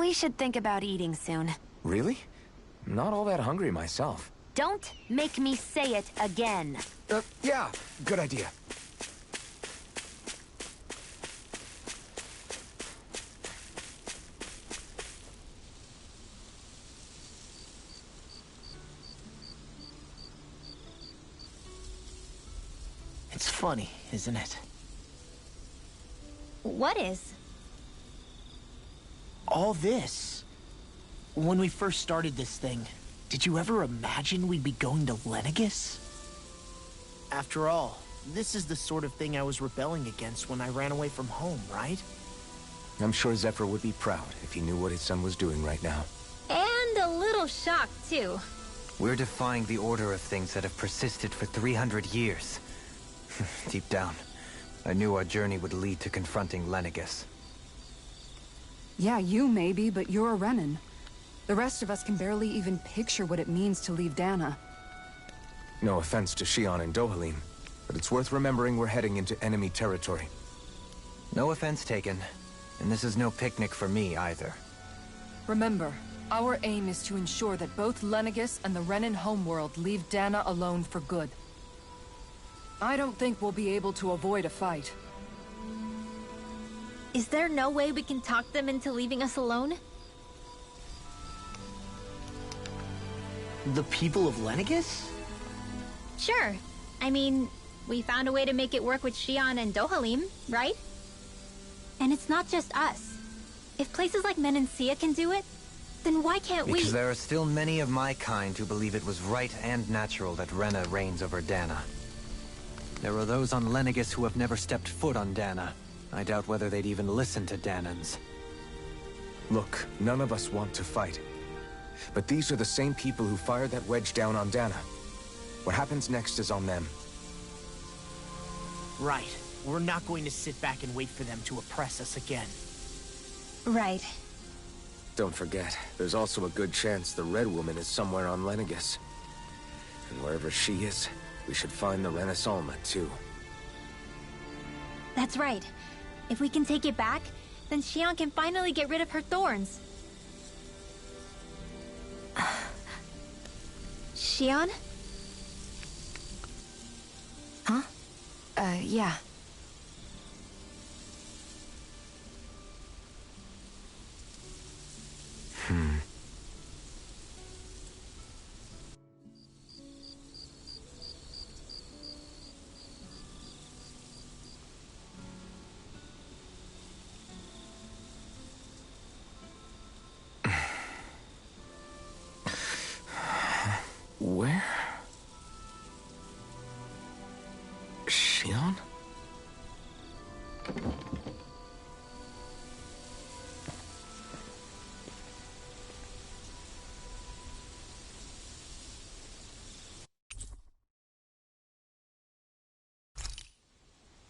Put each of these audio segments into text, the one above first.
We should think about eating soon. Really? Not all that hungry myself. Don't make me say it again. Yeah, good idea. It's funny, isn't it? What is? All this. When we first started this thing, did you ever imagine we'd be going to Lenegis? After all, this is the sort of thing I was rebelling against when I ran away from home, right? I'm sure Zephyr would be proud if he knew what his son was doing right now. And a little shocked, too. We're defying the order of things that have persisted for 300 years. Deep down, I knew our journey would lead to confronting Lenegis. Yeah, you maybe, but you're a Renan. The rest of us can barely even picture what it means to leave Dana. No offense to Xion and Dohalim, but it's worth remembering we're heading into enemy territory. No offense taken, and this is no picnic for me either. Remember, our aim is to ensure that both Lenegis and the Renan homeworld leave Dana alone for good. I don't think we'll be able to avoid a fight. Is there no way we can talk them into leaving us alone? The people of Lenegis? Sure. I mean, we found a way to make it work with Xion and Dohalim, right? And it's not just us. If places like Menancia can do it, then why can't we? Because there are still many of my kind who believe it was right and natural that Rena reigns over Dana. There are those on Lenegis who have never stepped foot on Dana. I doubt whether they'd even listen to Danans. Look, none of us want to fight. But these are the same people who fired that wedge down on Dana. What happens next is on them. Right. We're not going to sit back and wait for them to oppress us again. Right. Don't forget, there's also a good chance the Red Woman is somewhere on Lenegis. And wherever she is, we should find the Renaissalma, too. That's right. If we can take it back, then Xion can finally get rid of her thorns. Xion? Huh? Yeah. Where? Xion?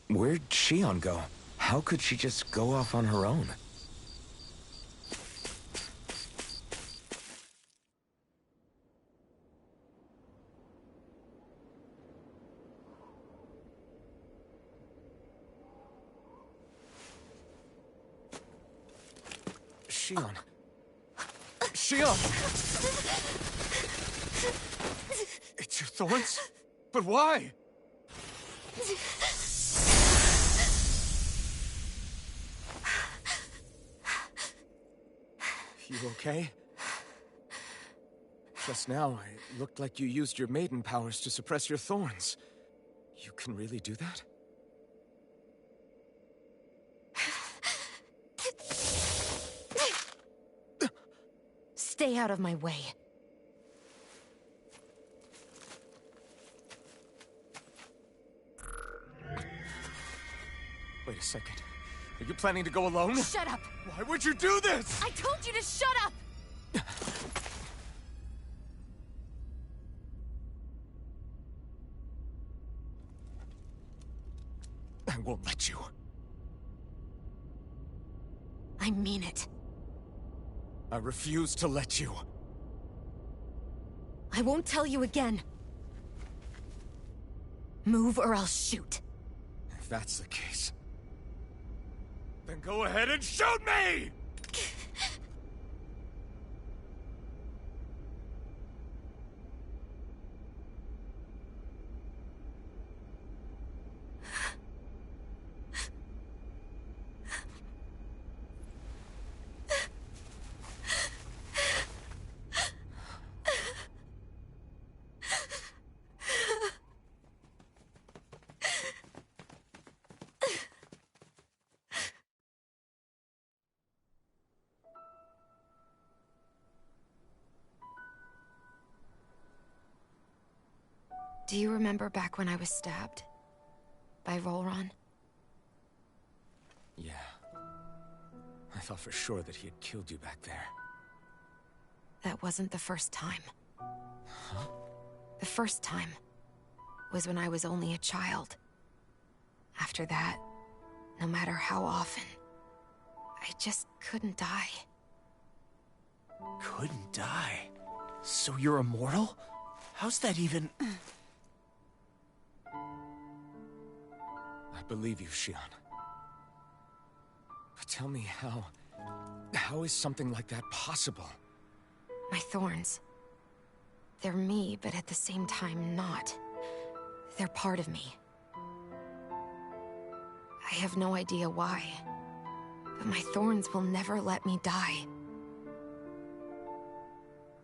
Where'd Xion go? How could she just go off on her own? Xion. Xion! It's your thorns? But why? You okay? Just now, it looked like you used your maiden powers to suppress your thorns. You can really do that? Stay out of my way. Wait a second. Are you planning to go alone? Shut up! Why would you do this? I told you to shut up! I won't let you. I mean it. I refuse to let you. I won't tell you again. Move or I'll shoot. If that's the case, then go ahead and shoot me! Do you remember back when I was stabbed? By Volron? Yeah. I thought for sure that he had killed you back there. That wasn't the first time. The first time was when I was only a child. After that, no matter how often, I just couldn't die. Couldn't die? So you're immortal? How's that even... I believe you, Shionne. But tell me how is something like that possible? My thorns. They're me, but at the same time not. They're part of me. I have no idea why, but my thorns will never let me die.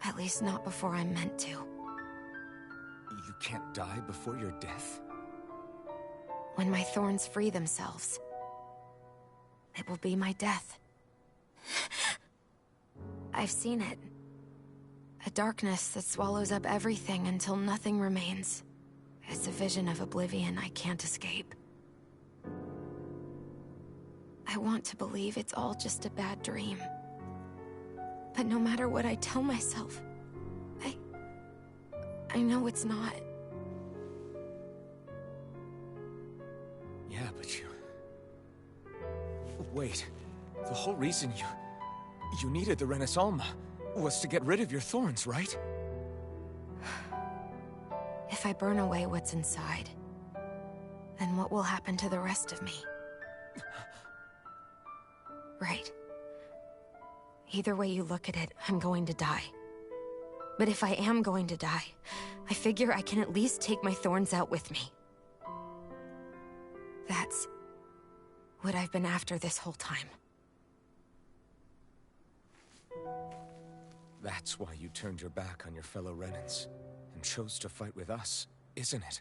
At least not before I'm meant to. You can't die before your death? When my thorns free themselves, it will be my death. I've seen it. A darkness that swallows up everything until nothing remains. It's a vision of oblivion I can't escape. I want to believe it's all just a bad dream. But no matter what I tell myself, I know it's not. Yeah, but you... Wait. The whole reason you needed the Renaissance was to get rid of your thorns, right? If I burn away what's inside, then what will happen to the rest of me? Right. Either way you look at it, I'm going to die. But if I am going to die, I figure I can at least take my thorns out with me. That's what I've been after this whole time. That's why you turned your back on your fellow Renans and chose to fight with us, isn't it?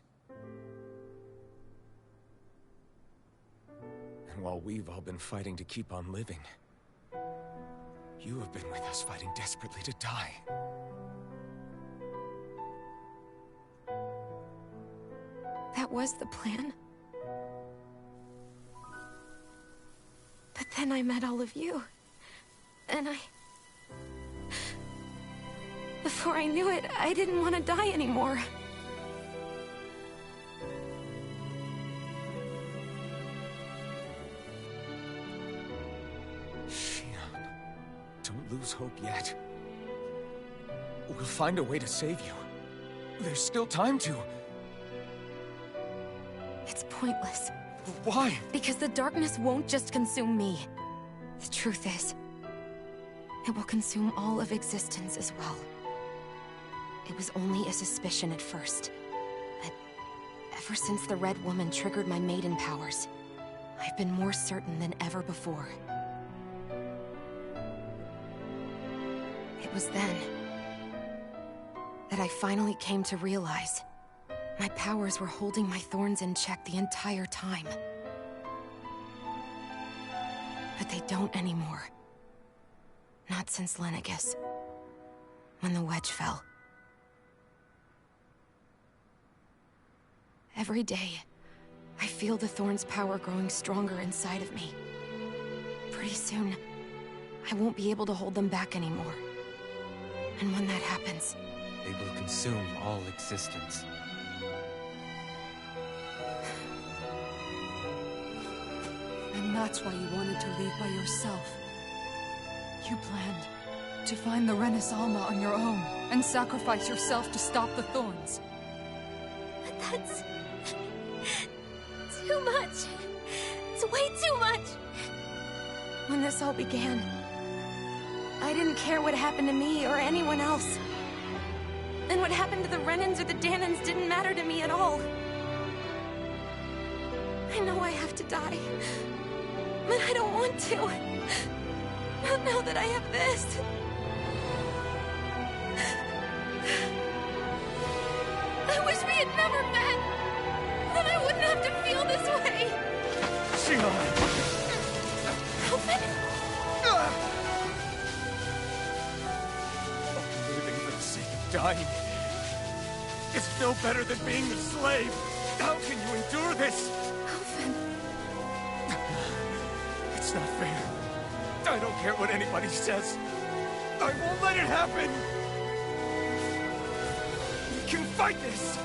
And while we've all been fighting to keep on living, you have been with us fighting desperately to die. That was the plan. But then I met all of you. And before I knew it, I didn't want to die anymore. Shionne, don't lose hope yet. We'll find a way to save you. There's still time to... It's pointless. Why? Because the darkness won't just consume me. The truth is, it will consume all of existence as well. It was only a suspicion at first, but ever since the Red Woman triggered my maiden powers, I've been more certain than ever before. It was then that I finally came to realize my powers were holding my thorns in check the entire time. But they don't anymore. Not since Lenegis, when the wedge fell. Every day, I feel the thorn's power growing stronger inside of me. Pretty soon, I won't be able to hold them back anymore. And when that happens... They will consume all existence. And that's why you wanted to leave by yourself. You planned to find the Renaissance on your own and sacrifice yourself to stop the thorns. But that's... too much. It's way too much. When this all began, I didn't care what happened to me or anyone else. And what happened to the Renans or the Dahnans didn't matter to me at all. I know I have to die, but I don't want to. Not now that I have this. I wish we had never met. Then I wouldn't have to feel this way. Shionne! Alvin? Living for the sake of dying. is no better than being a slave. How can you endure this? Alphen. It's not fair. I don't care what anybody says. I won't let it happen! We can fight this!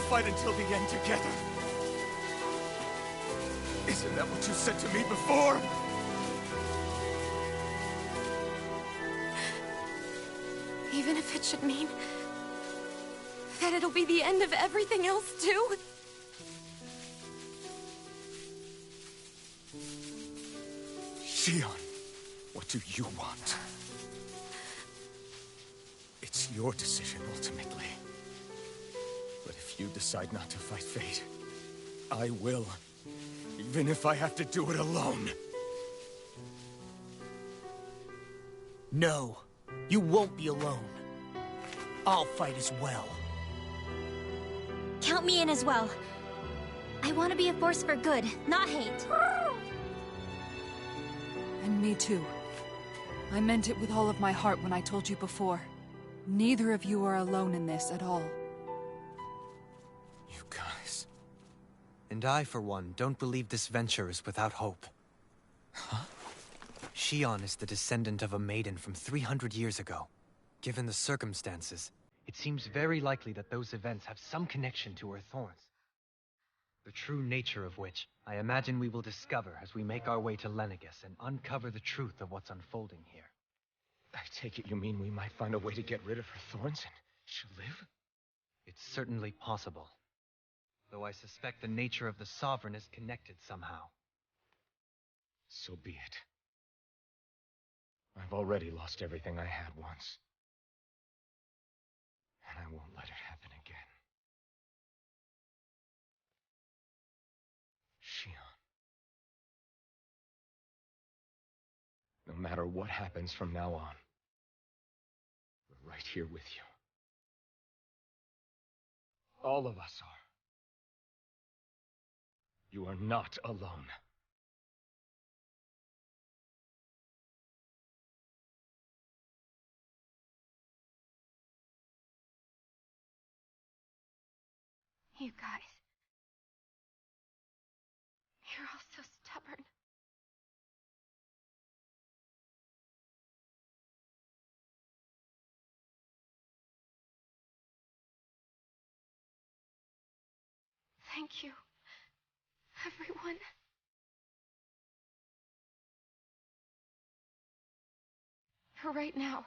Fight until the end together. Isn't that what you said to me before? Even if it should mean that it'll be the end of everything else, too? Shion, what do you want? It's your decision, ultimately. But if you decide not to fight fate, I will. Even if I have to do it alone. No, you won't be alone. I'll fight as well. Count me in as well. I want to be a force for good, not hate. And me too. I meant it with all of my heart when I told you before. Neither of you are alone in this at all. You guys... And I, for one, don't believe this venture is without hope. Huh? Shion is the descendant of a maiden from 300 years ago. Given the circumstances, it seems very likely that those events have some connection to her thorns. The true nature of which, I imagine we will discover as we make our way to Lenegis and uncover the truth of what's unfolding here. I take it you mean we might find a way to get rid of her thorns and she'll live? It's certainly possible. Though I suspect the nature of the Sovereign is connected somehow. So be it. I've already lost everything I had once. And I won't let it happen again. Shion. No matter what happens from now on, we're right here with you. All of us are. You are not alone. You guys. You're all so stubborn. Thank you, everyone. For right now,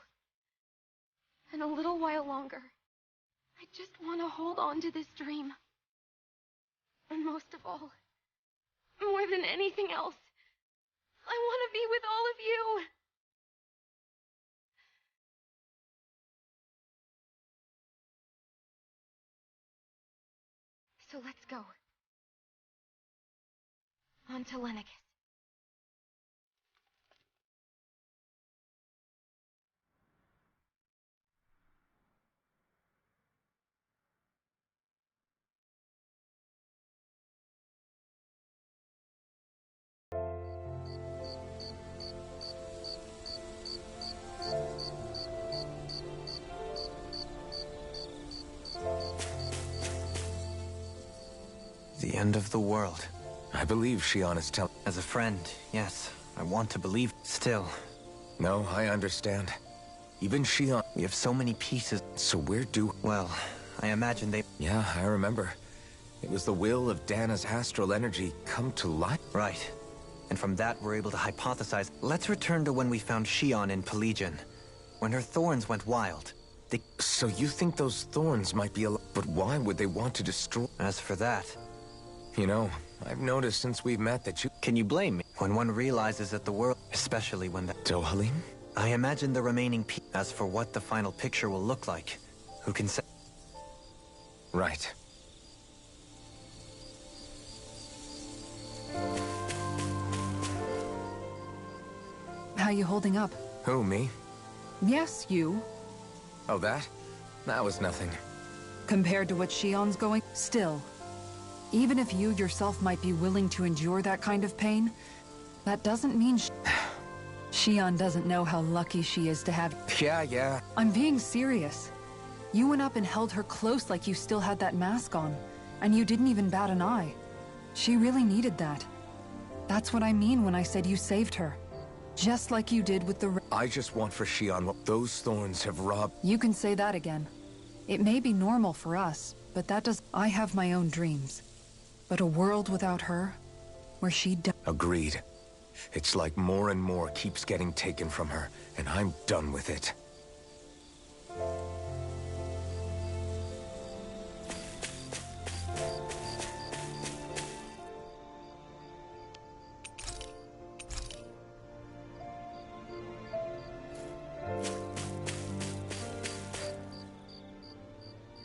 and a little while longer, I just want to hold on to this dream. And most of all, more than anything else, I want to be with all of you. So let's go. On to Lenegis. The end of the world. I believe Shion is telling... As a friend, yes. I want to believe. Still. No, I understand. Even Shion... We have so many pieces. So where do... Well, I imagine they... Yeah, I remember. It was the will of Dana's astral energy come to life. Right. And from that, we're able to hypothesize. Let's return to when we found Shion in Pelegion. When her thorns went wild. So you think those thorns might be alive? But why would they want to destroy... As for that... You know, I've noticed since we've met that you... Can you blame me? When one realizes that the world... Especially when the... Dohalim? I imagine the remaining As for what the final picture will look like, who can say... Right. How you holding up? Who, me? Yes, you. Oh, that? That was nothing. Compared to what Shion's going... Still. Even if you yourself might be willing to endure that kind of pain, that doesn't mean Shion doesn't know how lucky she is to have... Yeah. I'm being serious. You went up and held her close like you still had that mask on, and you didn't even bat an eye. She really needed that. That's what I mean when I said you saved her. Just like you did with the... I just want for Shion what those thorns have robbed. You can say that again. It may be normal for us, but that does... I have my own dreams. But a world without her, where she died... Agreed. It's like more and more keeps getting taken from her, and I'm done with it.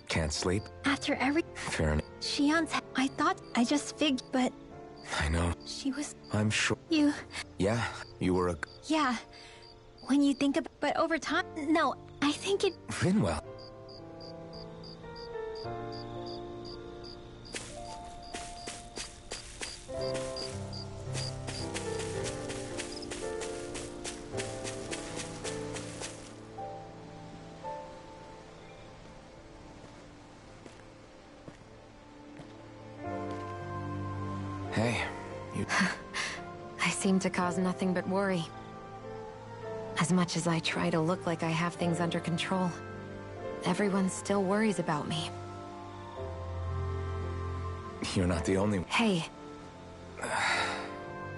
Can't sleep? After every... Fair enough. Shion's... I thought I just figured, but... I know. She was... I'm sure. You... Yeah, you were a... Yeah. When you think about... But over time... No, I think it... Rinwell. Hey, you... I seem to cause nothing but worry. As much as I try to look like I have things under control, everyone still worries about me. You're not the only one. Hey.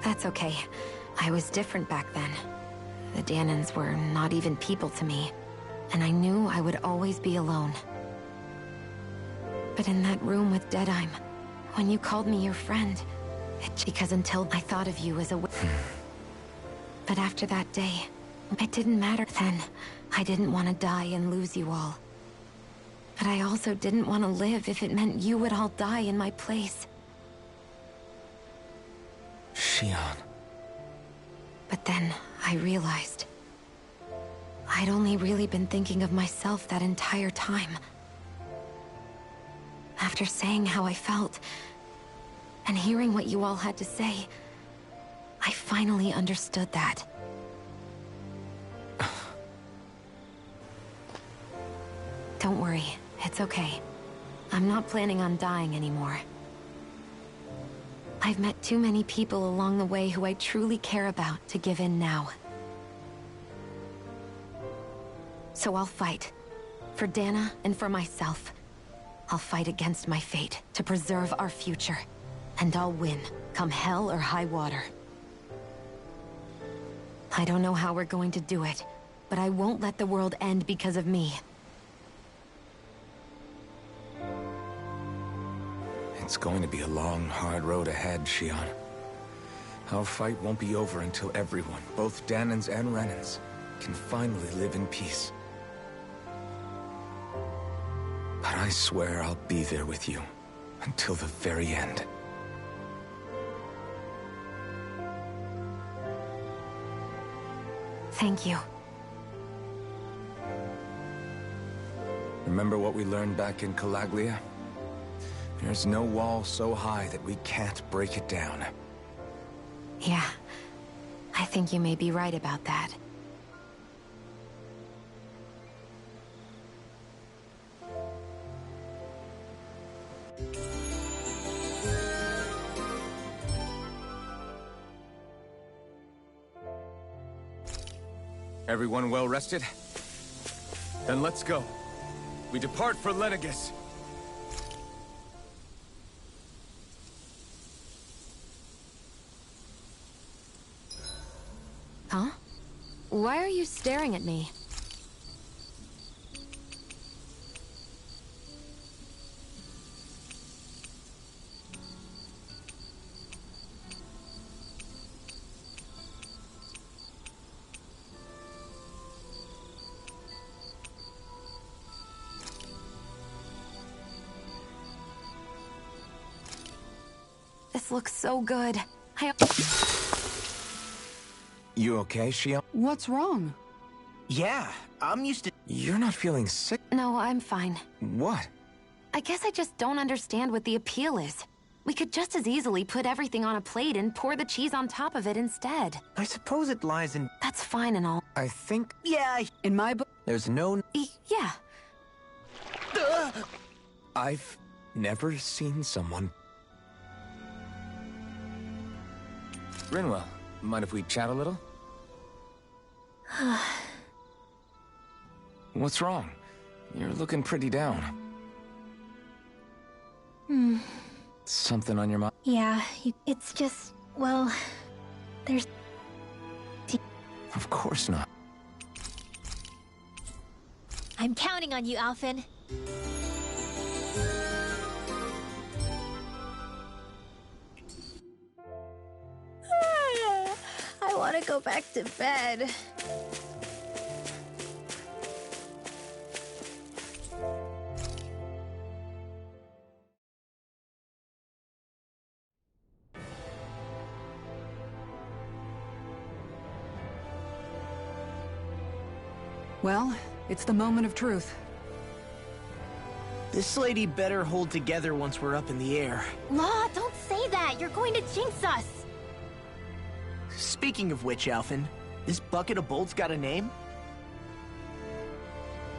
That's okay. I was different back then. The Dahnans were not even people to me, and I knew I would always be alone. But in that room with Deadheim, when you called me your friend, because until I thought of you as a... But after that day, it didn't matter then. I didn't want to die and lose you all. But I also didn't want to live if it meant you would all die in my place. Shion. But then I realized I'd only really been thinking of myself that entire time. After saying how I felt, and hearing what you all had to say, I finally understood that. Don't worry, it's okay. I'm not planning on dying anymore. I've met too many people along the way who I truly care about to give in now. So I'll fight. For Dana and for myself. I'll fight against my fate to preserve our future. And I'll win, come hell or high water. I don't know how we're going to do it, but I won't let the world end because of me. It's going to be a long, hard road ahead, Shion. Our fight won't be over until everyone, both Dahnans and Renans, can finally live in peace. But I swear I'll be there with you until the very end. Thank you. Remember what we learned back in Calaglia? There's no wall so high that we can't break it down. Yeah, I think you may be right about that. Everyone well rested? Then let's go. We depart for Lenegis. Huh? Why are you staring at me? This looks so good. You okay, Shion? What's wrong? Yeah, I'm used to... You're not feeling sick? No, I'm fine. What? I guess I just don't understand what the appeal is. We could just as easily put everything on a plate and pour the cheese on top of it instead. I suppose it lies in... That's fine and all. I think... Yeah, In my book... There's no... Yeah. I've never seen someone... Rinwell, mind if we chat a little? What's wrong? You're looking pretty down. Something on your mind? Yeah, it's just, well, there's... Of course not. I'm counting on you, Alphen. I want to go back to bed. Well, it's the moment of truth. This lady better hold together once we're up in the air. Law, don't say that! You're going to jinx us! Speaking of which, Alphen, this bucket of bolts got a name?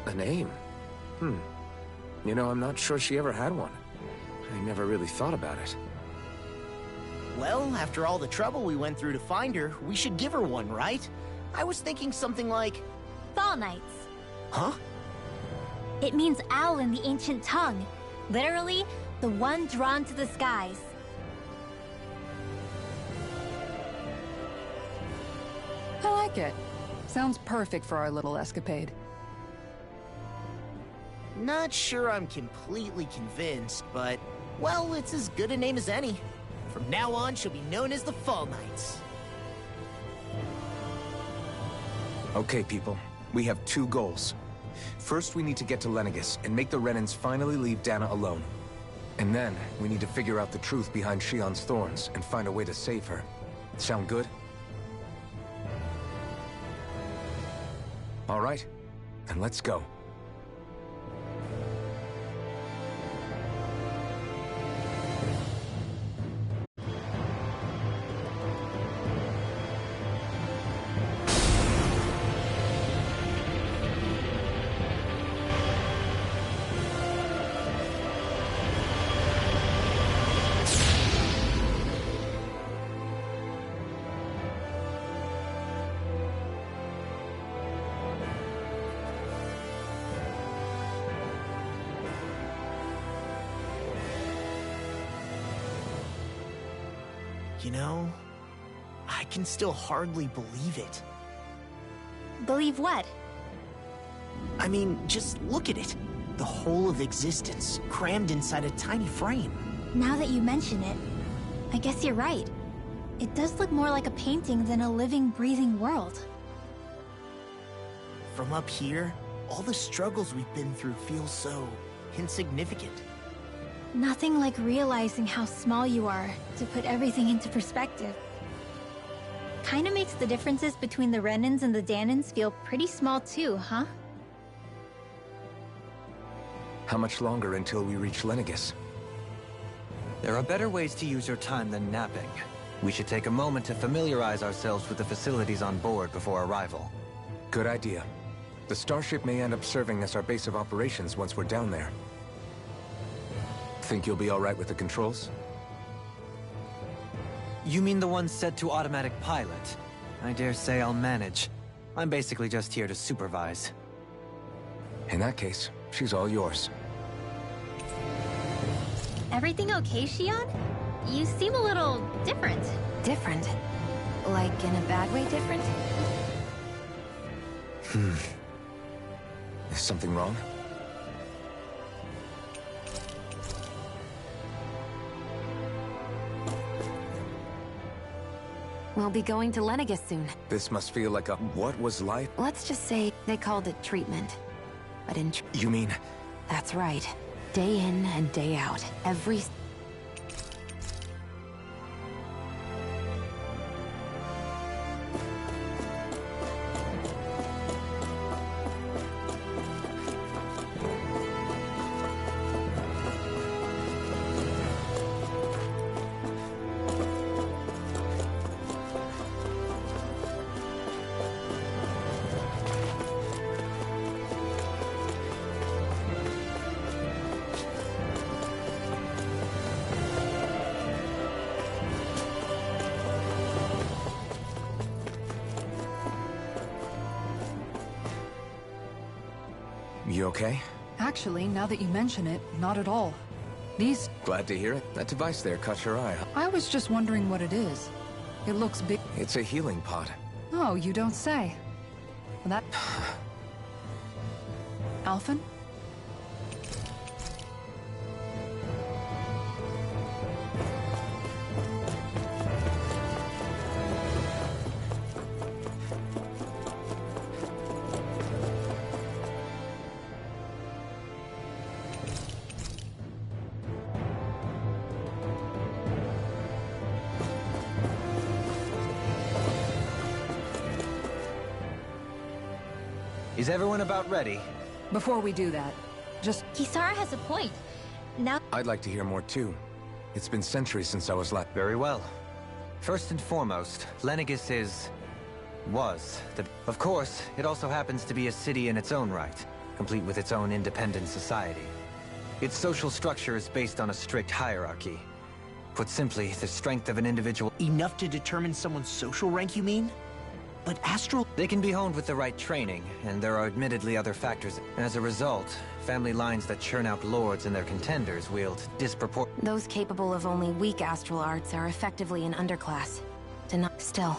A name? You know, I'm not sure she ever had one. I never really thought about it. Well, after all the trouble we went through to find her, we should give her one, right? I was thinking something like... Fall Knights. Huh? It means owl in the ancient tongue. Literally, the one drawn to the skies. I like it. Sounds perfect for our little escapade. Not sure I'm completely convinced, but... well, it's as good a name as any. From now on, she'll be known as the Fall Knights. Okay, people. We have two goals. First, we need to get to Lenegis and make the Renans finally leave Dana alone. And then, we need to figure out the truth behind Shionne's thorns and find a way to save her. Sound good? All right, then let's go. You know, I can still hardly believe it. Believe what? I mean, just look at it. The whole of existence, crammed inside a tiny frame. Now that you mention it, I guess you're right. It does look more like a painting than a living, breathing world. From up here, all the struggles we've been through feel so insignificant. Nothing like realizing how small you are to put everything into perspective. Kinda makes the differences between the Renans and the Dahnans feel pretty small too, huh? How much longer until we reach Lenegis? There are better ways to use your time than napping. We should take a moment to familiarize ourselves with the facilities on board before arrival. Good idea. The starship may end up serving as our base of operations once we're down there. Think you'll be all right with the controls? You mean the one set to automatic pilot? I dare say I'll manage. I'm basically just here to supervise. In that case, she's all yours. Everything okay, Shionne? You seem a little different. Different? Like in a bad way different? Is something wrong? We'll be going to Lenegis soon. This must feel like a... what was life? Let's just say they called it treatment. But in You mean... That's right. Day in and day out. Every... You okay? Actually, now that you mention it, not at all. These... Glad to hear it. That device there caught your eye, huh? I was just wondering what it is. It looks big. It's a healing pod. Oh, you don't say. Well, that... Alphen? Is everyone about ready? Before we do that, just... Kisara has a point. Now... I'd like to hear more too. It's been centuries since I was last. Very well. First and foremost, Lenegis was. Of course, it also happens to be a city in its own right, complete with its own independent society. Its social structure is based on a strict hierarchy. Put simply, the strength of an individual... Enough to determine someone's social rank, you mean? But Astral... They can be honed with the right training, and there are admittedly other factors. As a result, family lines that churn out lords and their contenders wield disproportionate... Those capable of only weak astral arts are effectively an underclass. Still,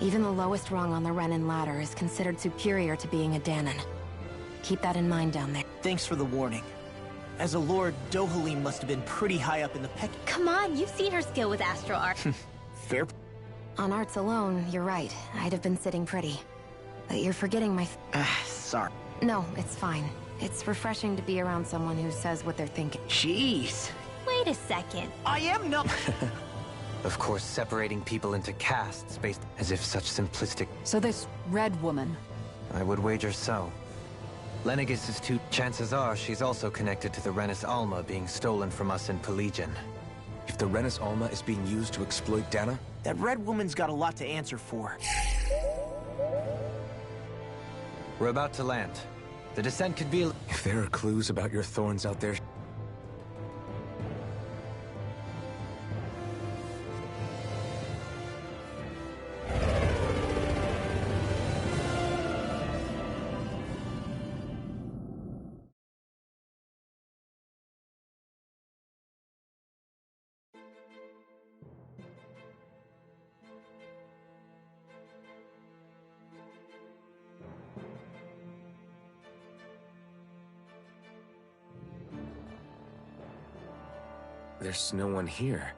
even the lowest rung on the Renin ladder is considered superior to being a Dahnan. Keep that in mind down there. Thanks for the warning. As a lord, Dohalim must have been pretty high up in the peck... Come on, you've seen her skill with astral art. Fair... On arts alone, you're right. I'd have been sitting pretty. But you're forgetting my... sorry. No, it's fine. It's refreshing to be around someone who says what they're thinking. Jeez. Wait a second. I am not... Of course, separating people into castes based as if such simplistic... So this red woman... I would wager so. Lenegis is too... Chances are she's also connected to the Renis Alma being stolen from us in Pelegion. If the Renis Alma is being used to exploit Dahna... That red woman's got a lot to answer for. We're about to land. The descent could be... If there are clues about your thorns out there... There's no one here.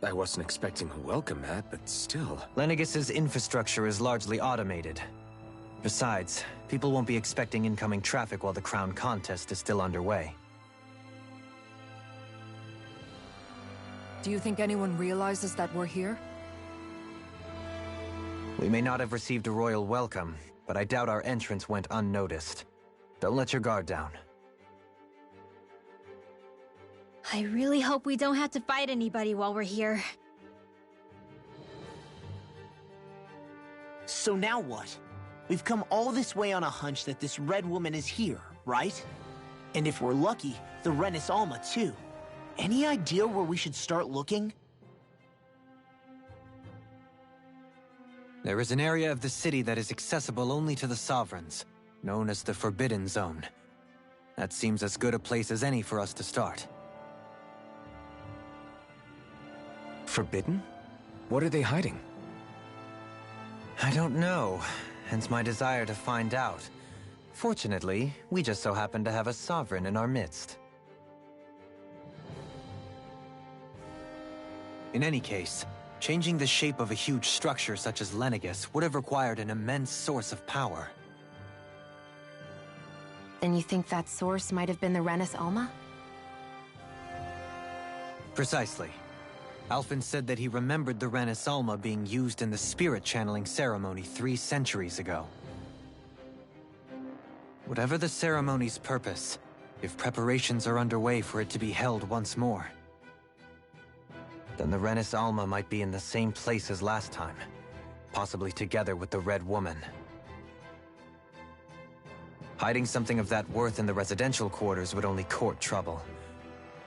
I wasn't expecting a welcome mat, but still... Lenegis's infrastructure is largely automated. Besides, people won't be expecting incoming traffic while the crown contest is still underway. Do you think anyone realizes that we're here? We may not have received a royal welcome, but I doubt our entrance went unnoticed. Don't let your guard down. I really hope we don't have to fight anybody while we're here. So now what? We've come all this way on a hunch that this red woman is here, right? And if we're lucky, the Renis Alma too. Any idea where we should start looking? There is an area of the city that is accessible only to the Sovereigns, known as the Forbidden Zone. That seems as good a place as any for us to start. Forbidden? What are they hiding? I don't know, hence my desire to find out. Fortunately, we just so happen to have a Sovereign in our midst. In any case, changing the shape of a huge structure such as Lenegis would have required an immense source of power. Then you think that source might have been the Renis Alma? Precisely. Alphen said that he remembered the Renis Alma being used in the spirit channeling ceremony 3 centuries ago. Whatever the ceremony's purpose, if preparations are underway for it to be held once more, then the Renis Alma might be in the same place as last time, possibly together with the Red Woman. Hiding something of that worth in the residential quarters would only court trouble.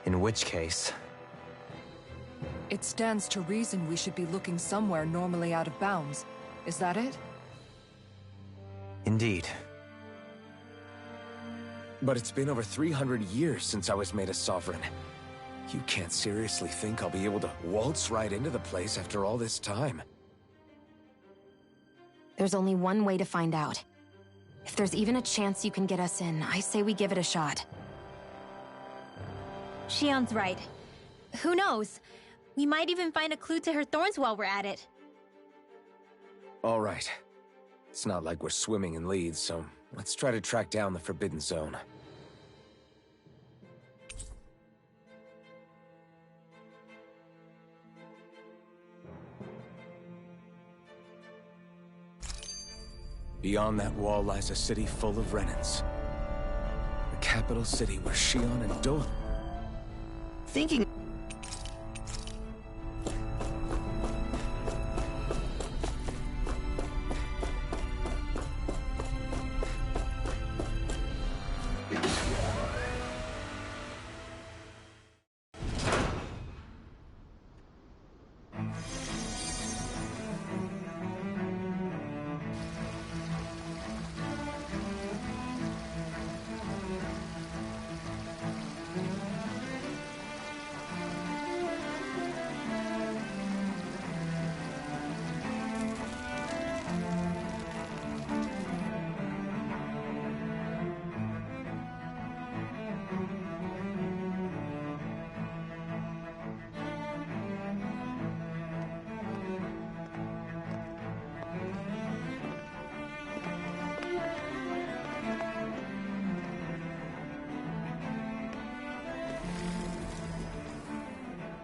In which case... It stands to reason we should be looking somewhere normally out of bounds. Is that it? Indeed. But it's been over 300 years since I was made a sovereign. You can't seriously think I'll be able to waltz right into the place after all this time. There's only one way to find out. If there's even a chance you can get us in, I say we give it a shot. Shion's right. Who knows? We might even find a clue to her thorns while we're at it. All right. It's not like we're swimming in leads, so let's try to track down the Forbidden Zone. Beyond that wall lies a city full of Renans. The capital city where Shion and Do... Thinking...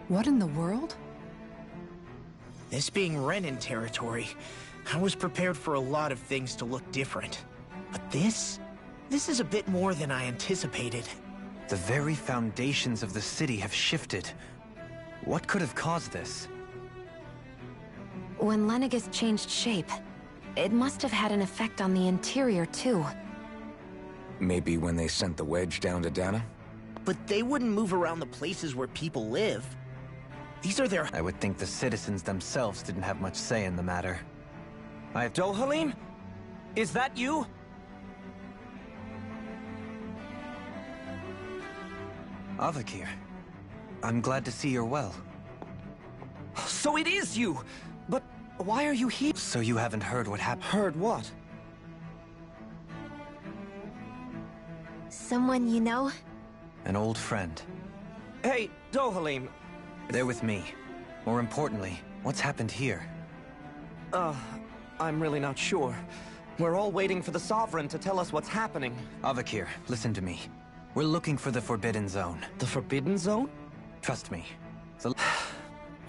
What in the world? This being Renan territory, I was prepared for a lot of things to look different. But this is a bit more than I anticipated. The very foundations of the city have shifted. What could have caused this? When Lenegis changed shape, it must have had an effect on the interior, too. Maybe when they sent the wedge down to Dana? But they wouldn't move around the places where people live. These are their... I would think the citizens themselves didn't have much say in the matter. Dohalim? Is that you? Avakir, I'm glad to see you're well. So it is you! But why are you here? So you haven't heard what happened? Heard what? Someone you know? An old friend. Hey, Dohalim. They're with me. More importantly, what's happened here? I'm really not sure. We're all waiting for the Sovereign to tell us what's happening. Avakir, listen to me. We're looking for the Forbidden Zone. The Forbidden Zone? Trust me.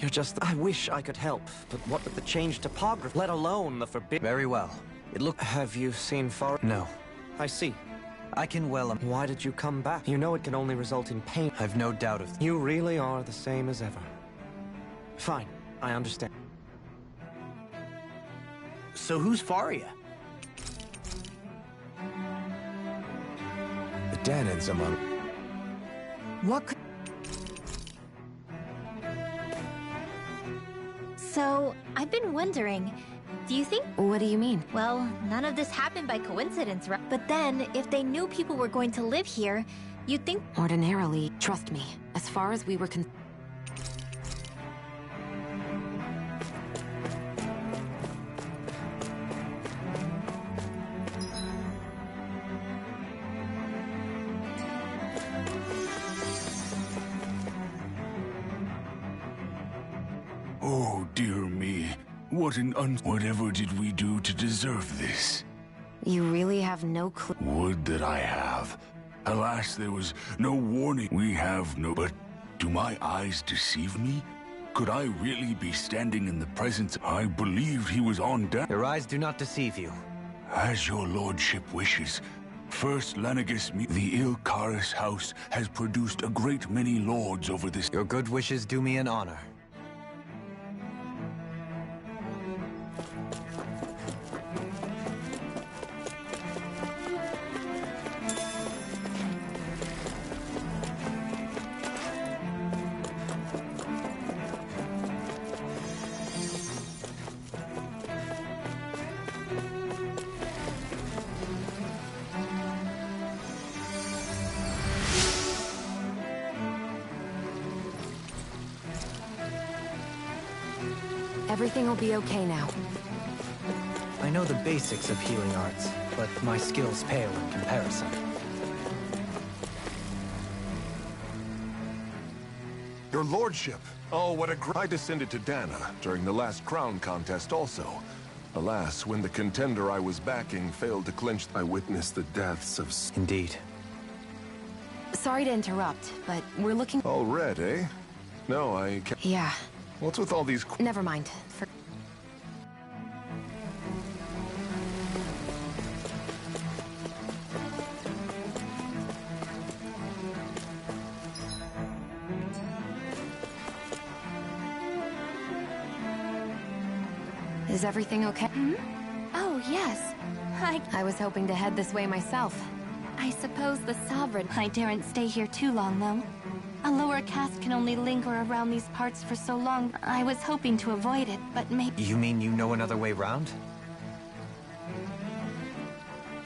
You're just... I wish I could help, but what with the changed topography, let alone the Forbidden... Very well. Have you seen far... No. I see. I can well... Why did you come back? You know it can only result in pain. I've no doubt of... You really are the same as ever. Fine, I understand. So who's Faria? The Danans among... What could... So, I've been wondering, do you think... What do you mean? Well, none of this happened by coincidence, right? But then, if they knew people were going to live here, you'd think... Ordinarily, trust me, as far as we were concerned... Oh, dear me. Whatever did we do to deserve this? You really have no clue. Would that I have. Alas, there was no warning. We have no... But do my eyes deceive me? Could I really be standing in the presence... I believed he was on deck. Your eyes do not deceive you. As your lordship wishes. First Lenegis, the Ilkaris house has produced a great many lords over this... Your good wishes do me an honor. Everything will be okay now. I know the basics of healing arts, but my skills pale in comparison. Your lordship! Oh, what a I descended to Dana during the last crown contest also. Alas, when the contender I was backing failed to clinch, I witnessed the deaths of... Indeed. Sorry to interrupt, but we're looking... All red, eh? No, I can't... Yeah. What's with all these... Never mind. Is everything okay? Hmm? Oh, yes. I was hoping to head this way myself. I suppose the Sovereign... I daren't stay here too long, though. A lower caste can only linger around these parts for so long. I was hoping to avoid it, but maybe... You mean you know another way round?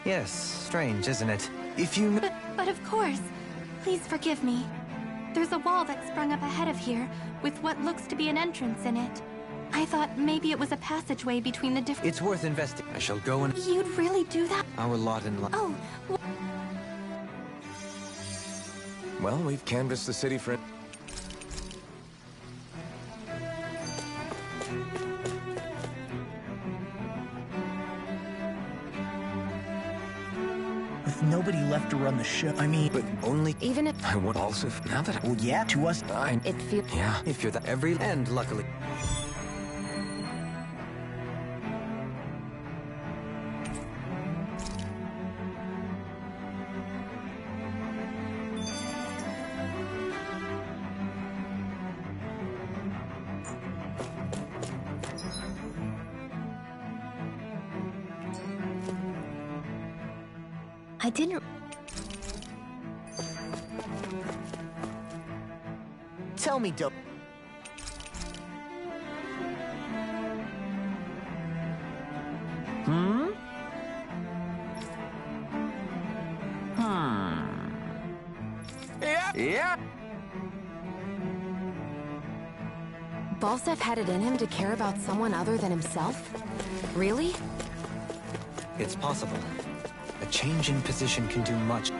Yes, strange, isn't it? If you... But of course. Please forgive me. There's a wall that sprung up ahead of here, with what looks to be an entrance in it. I thought maybe it was a passageway between the different... It's worth investigating. I shall go and... You'd really do that? Our lot in life. Oh, Well, we've canvassed the city for... With nobody left to run the show, I mean... But only... Even if... I would also... Now that I... Well, yeah, to us... It feels... Yeah. If you're the every end, luckily. I didn't... Tell me, Dope. Yeah! Balseph had it in him to care about someone other than himself? Really? It's possible. A change in position can do much.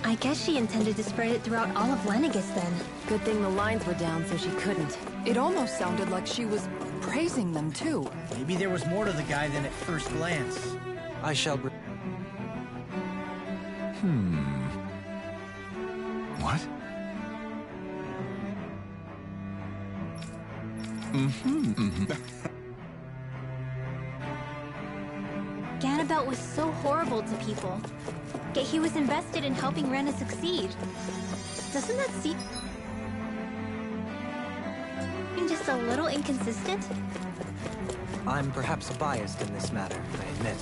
I guess she intended to spread it throughout all of Lenegis then. Good thing the lines were down so she couldn't. It almost sounded like she was praising them, too. Maybe there was more to the guy than at first glance. I shall... What? Ganabelt was so horrible to people. Yet he was invested in helping Rena succeed. Doesn't that seem... just a little inconsistent? I'm perhaps biased in this matter, I admit.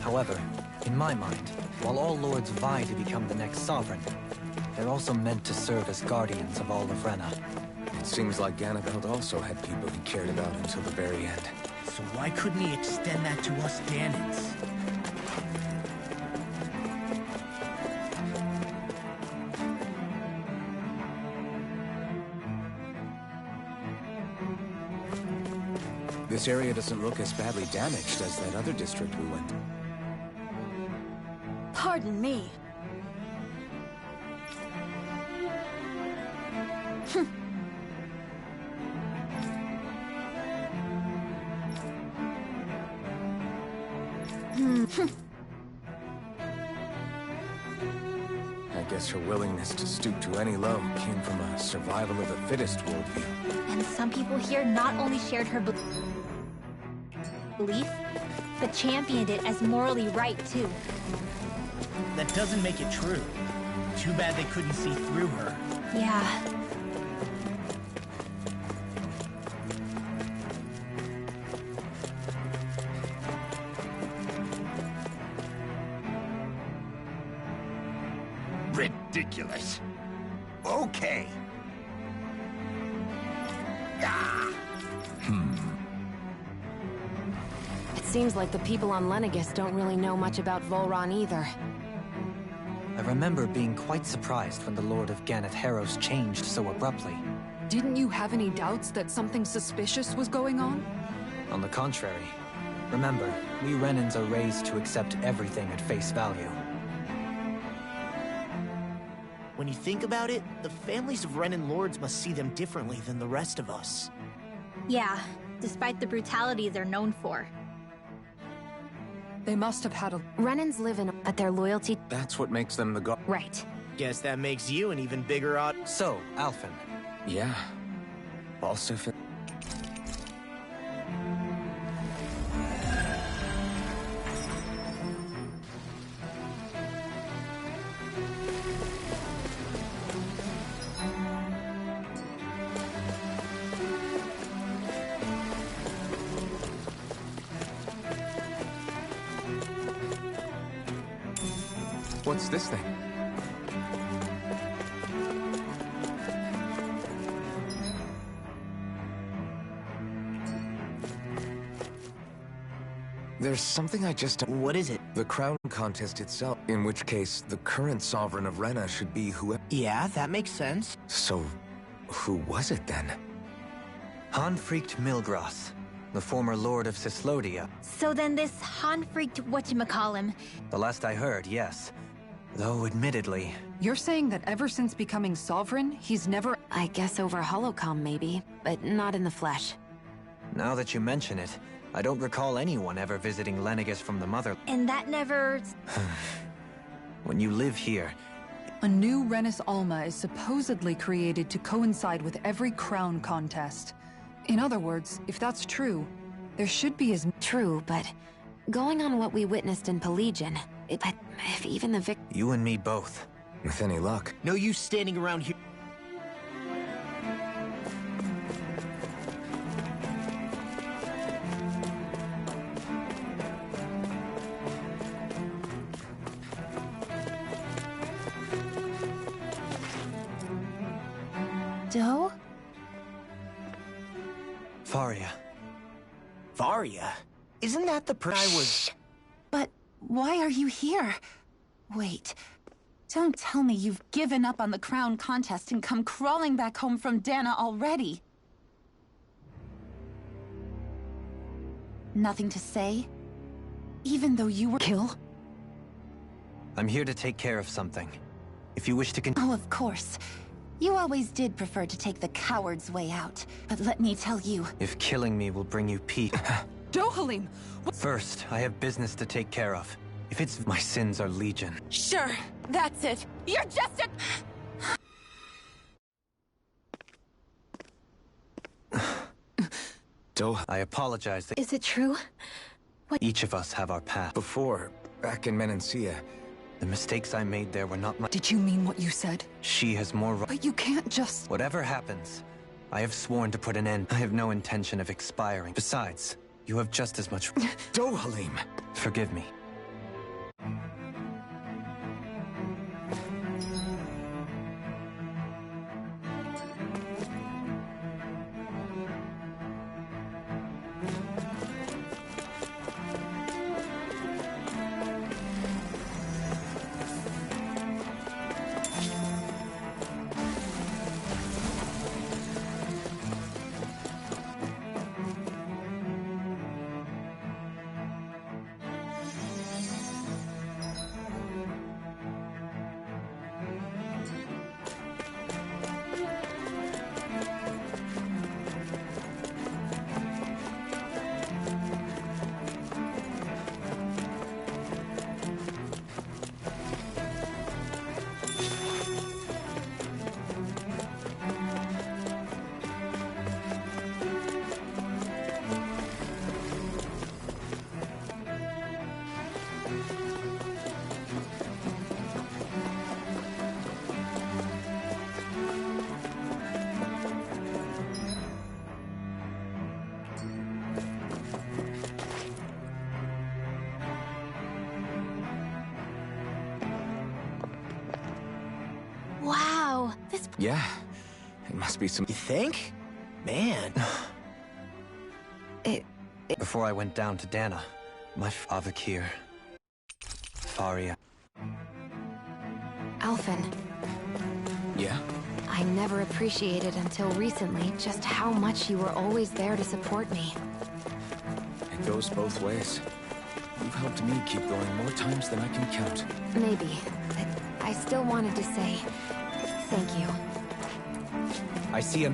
However, in my mind, while all lords vie to become the next sovereign, they're also meant to serve as guardians of all of Rena. It seems like Ganabelt also had people he cared about until the very end. So why couldn't he extend that to us Danans? This area doesn't look as badly damaged as that other district we went to. Pardon me. I guess her willingness to stoop to any low came from a survival of the fittest worldview. And some people here not only shared her belief, but championed it as morally right, too. That doesn't make it true. Too bad they couldn't see through her. Yeah. Ridiculous. Okay. Ah. It's seems like the people on Lenegis don't really know much about Volron either. I remember being quite surprised when the Lord of Ganath Haros changed so abruptly. Didn't you have any doubts that something suspicious was going on? On the contrary. Remember, we Renans are raised to accept everything at face value. When you think about it, the families of Renan lords must see them differently than the rest of us. Yeah, despite the brutality they're known for. They must have had a... Renans live in but their loyalty... That's what makes them the god. Right. Guess that makes you an even bigger odd... So, Alphen. Yeah. Also What's this thing? There's something I just don't... What is it? The crown contest itself. In which case, the current sovereign of Rena should be whoever... Yeah, that makes sense. So, who was it then? Hanfrikt Milgras, the former lord of Cyslodia. So then this Han-freaked whatchamacallem. The last I heard, yes. Though, admittedly... You're saying that ever since becoming sovereign, he's never... I guess over Holocom maybe, but not in the flesh. Now that you mention it, I don't recall anyone ever visiting Lenegis from the Mother... And that never... When you live here... A new Renis Alma is supposedly created to coincide with every crown contest. In other words, if that's true, there should be as... True, but... Going on what we witnessed in Pelegion, but if even the You and me both. With any luck. No use standing around here. Doe? Faria. Varia? Isn't that the person I was... But why are you here? Wait. Don't tell me you've given up on the crown contest and come crawling back home from Dana already. Nothing to say? Even though you were... Kill? I'm here to take care of something. If you wish to Oh, of course. You always did prefer to take the coward's way out. But let me tell you... If killing me will bring you peace... Dohalim! First, I have business to take care of. If it's... My sins are legion. Sure, that's it. You're just a... Doha. I apologize that Is it true? each of us have our path. Before, back in Menancia, The mistakes I made there were not my... Did you mean what you said? She has more right... But you can't just... Whatever happens, I have sworn to put an end. I have no intention of expiring. Besides, you have just as much... Dohalim! Forgive me. Wow, this... Yeah, it must be some... You think? Man. Before I went down to Dana, My Avakir. Faria. Alphen, Yeah? I never appreciated until recently just how much you were always there to support me. It goes both ways. You've helped me keep going more times than I can count. Maybe, but I still wanted to say thank you. I see a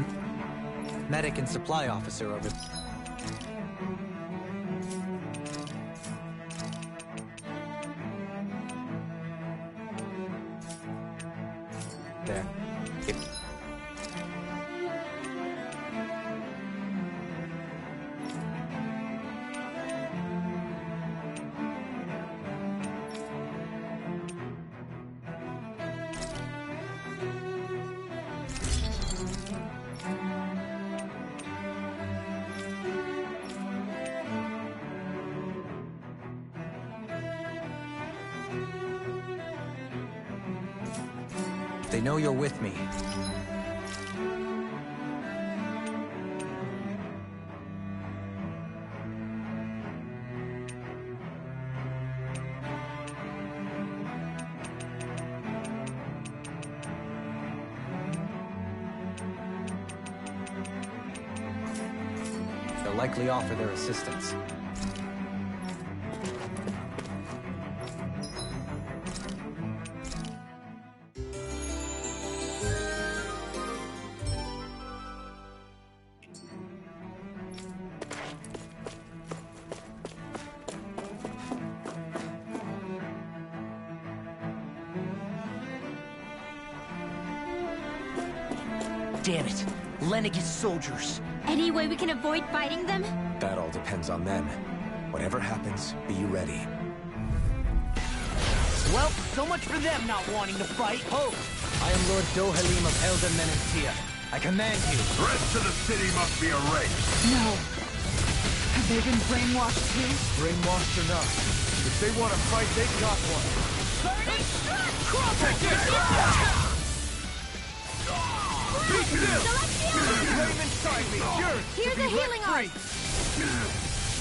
medic and supply officer over there. They know you're with me. They'll likely offer their assistance. Damn it. Lenegis soldiers. Any way we can avoid fighting them? That all depends on them. Whatever happens, be ready. Well, so much for them not wanting to fight. Ho! I am Lord Dohalim of Helden Menencia. I command you. The rest of the city must be erased. No. Have they been brainwashed too? Brainwashed or not, if they want to fight, they got one. Burning Strike! Be still! Flame inside me, yours! Here's a healing art!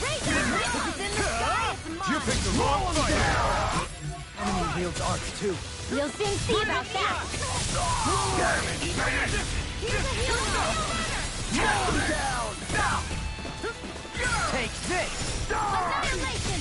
Raise it! It's in the sky! It's mine! You picked the wrong fight! Enemy wields arcs too. We'll soon see about that! Here's a healing art! Down! Take this! Annihilation!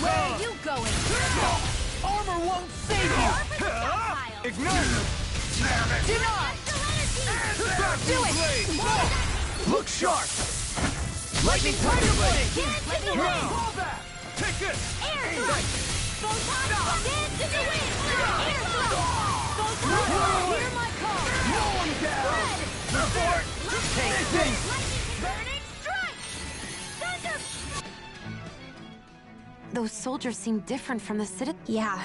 Where are you going? Armor won't save you! Ignite! Deny! Do it! Look sharp! Lightning Thunder Blade! Dance in the wind! Fall back! Take this! Air thrust! Photon! Dance in the wind! Air thrust! Photon! Hear my call! No one down! Report! Take this! Burning strike! Thunder! Those soldiers seem different from the city. Yeah,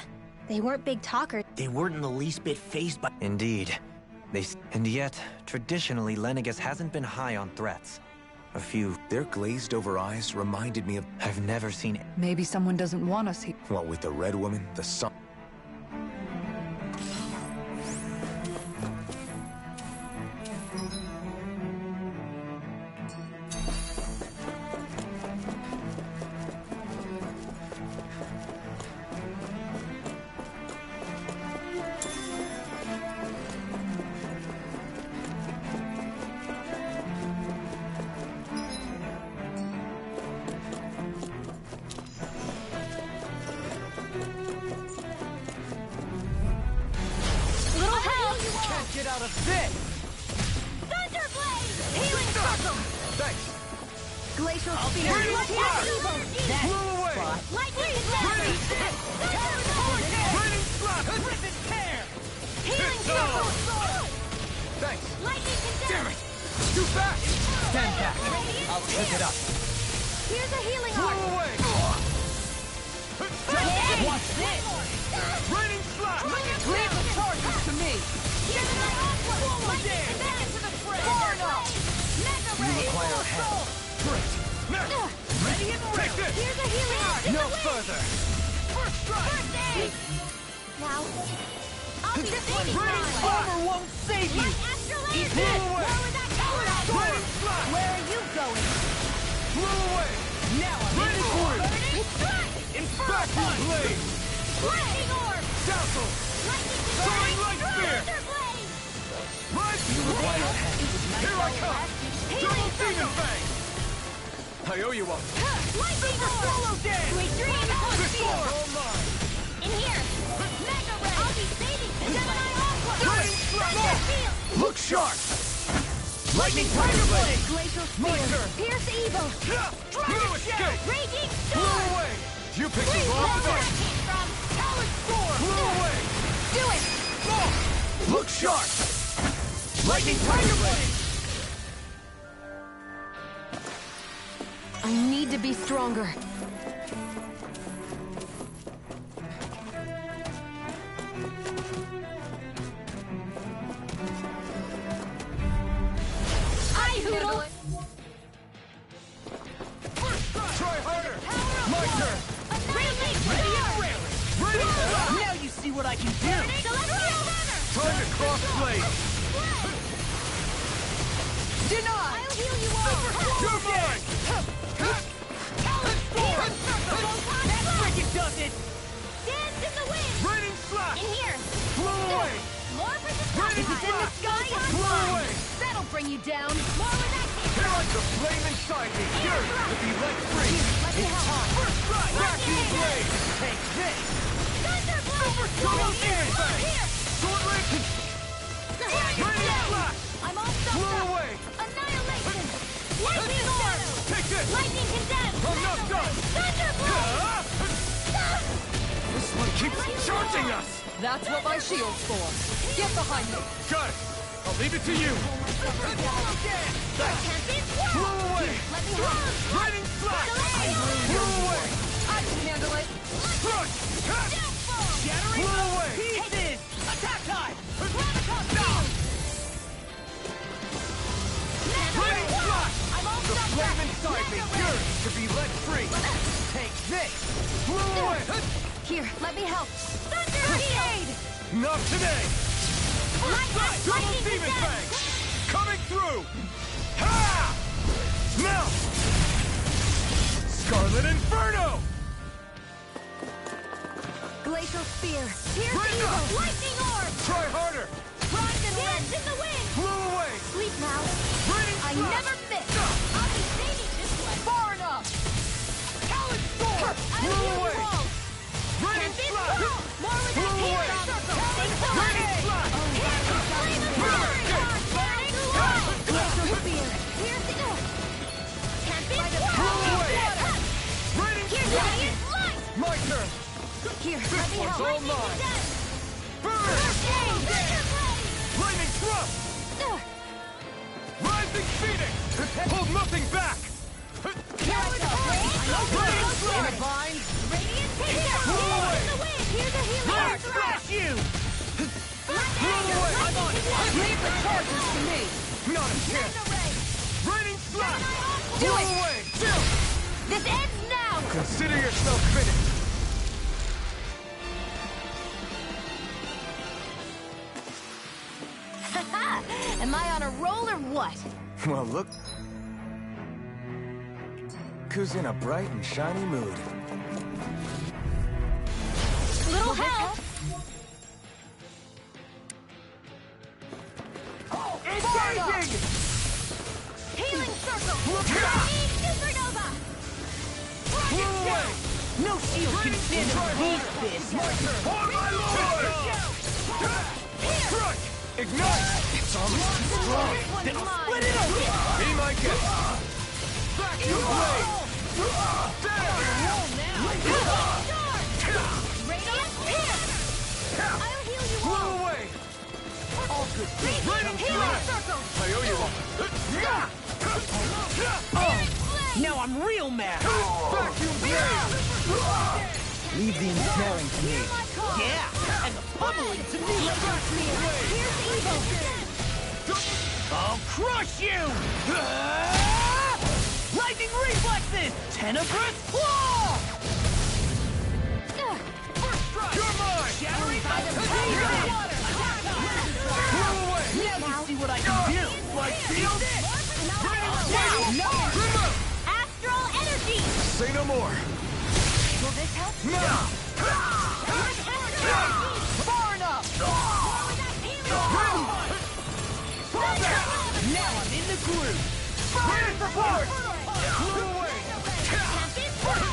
they weren't big talkers. They weren't in the least bit fazed by... Indeed. And yet, traditionally, Lenegis hasn't been high on threats. A few. Their glazed-over eyes reminded me of... I've never seen... Maybe someone doesn't want us here. What, with the Red Woman, the sun... Get out of this! Thunder Blade! Healing circle! Thanks! Glacial I'll spear! bring you Lightning fire! evil! Blew away! Lightning advance! Raining slap! Risen tear! Healing circle! Thanks! Lightning condemn! Too fast! Stand back! I'll pick it up! Here's a healing Blew art! away! Take this? Raining slash! Leave the charges to me! Forward there! Far enough! You require help. Great! Now! Ready and Take ready! this! Here's a healing art. No further! First strike! Now, I'll be saving Raining you. armor won't save you! After Eat later. this! More with that power up. Raining slash! Where are you going? Blew away! Now I'm in Raining the orb! Burning strike. Vacuum blade! Lightning orb. Dazzle! Lightning Soaring strike. light spear! Thunder blade. Rise! Require help. Here I come! Double demon fang! I owe you one. Lightning orb. Solo dance! Sweet dreams. This one's all mine! In here. Mega ray. I'll be saving the Gemini Aqua. Raining Thunder slash! field. Look sharp! Lightning tiger blade! Glacial My spear. turn! Pierce evil. No escape! Raging Blew storm. away! You picked the Where's wrong that fight! came from? Talon storm! Blew away! Do it. Look sharp! Lightning tiger blade! I need to be stronger. I Hoodle. Try harder! My turn! Ready and railing! Raining slash! Now you see what I can do! Time to cross blade! Deny! I'll heal you all. You're mine! That freaking does it! Dance in the wind. Raining slash! In here. Blew away! More for the Raining sky. slash! Sky is Blew mine. away! That'll bring you down. More where that came Here from. like the flame inside me! Yours to be let free! Let me help. First strike! Vacuum blade! Take this! Thunder blade. Double demon fang! Here. Sword link! Raining slash! I'm all Blew stuffed up. away! Annihilation. Lightning orb. Take this! Lightning condemned. I'm not done! Thunder blade. This one keeps charging us! That's what my shield's for. Get behind me. Got it! I'll leave it to you! Can't be Blew away! Let me help. Raining slash! Blew away! I can handle it. Crush! Shattering Blew away! pieces! Attack time! Raining slash! I'm all The stuffed flame up. inside me yearns to be let free! Take this! Blew away! Here, let me help. Thunder aid! Not today! Double Lightning demon condemned. fang! Coming through! Ha! Melt! Scarlet Inferno! Glacial spear. Pierce Bring evil. up. Lightning orb. Try harder! Pride and dance in the wind. Blew away! Sleep now. Raining I slash! never miss. I'll be saving this one. Far enough. Talon storm! I'll Blew heal away. you all. Raining Can't be slash! strong. More with that Blew healing away. circle. Raining slash! Here, flame of fury. Burning light. Glacial spear. Piercing up. Can't be strong. Blew away. Raining Here's slash! radiant light. My turn! Here, This let me one's help. all Lightning mine. condemned. Burn! Thunder blade. Lightning thrust! Rising Phoenix! Hold nothing back! Here I go. Raining In slash! a bind! Radiant takedown. Blow away. In the wind. Here's a healing I'll orb. smash you! Blow away! Leave the charges to me. Not a chance! Raining slash! Do Blow it. away! This ends now. Consider yourself finished! Am I on a roll or what? Well, look who's in a bright and shiny mood. Little help. Engaging! Healing circle. Look out! Supernova. Blew away! No shield can stand against this! For my lord! Crush! Ignite! It's almost strong! Then I'll split it open! Be my guest! Vacuum blade! Down! Radiant pierce. I'll heal you Blew all. away! All good things! Raining Healing slash! circle. I owe you one! Now I'm real mad! Vacuum blade! Leave the ensnaring to me. Yeah, and the pummeling to me. Here's evil. I'll crush you! Lightning reflexes! Tenebrous claw! You're mine! Shattering by the Now you see what I can do! My shield! Astral energy! Say no more! Will this help? Far enough! Now I'm in the groove! Fire support! Flew away!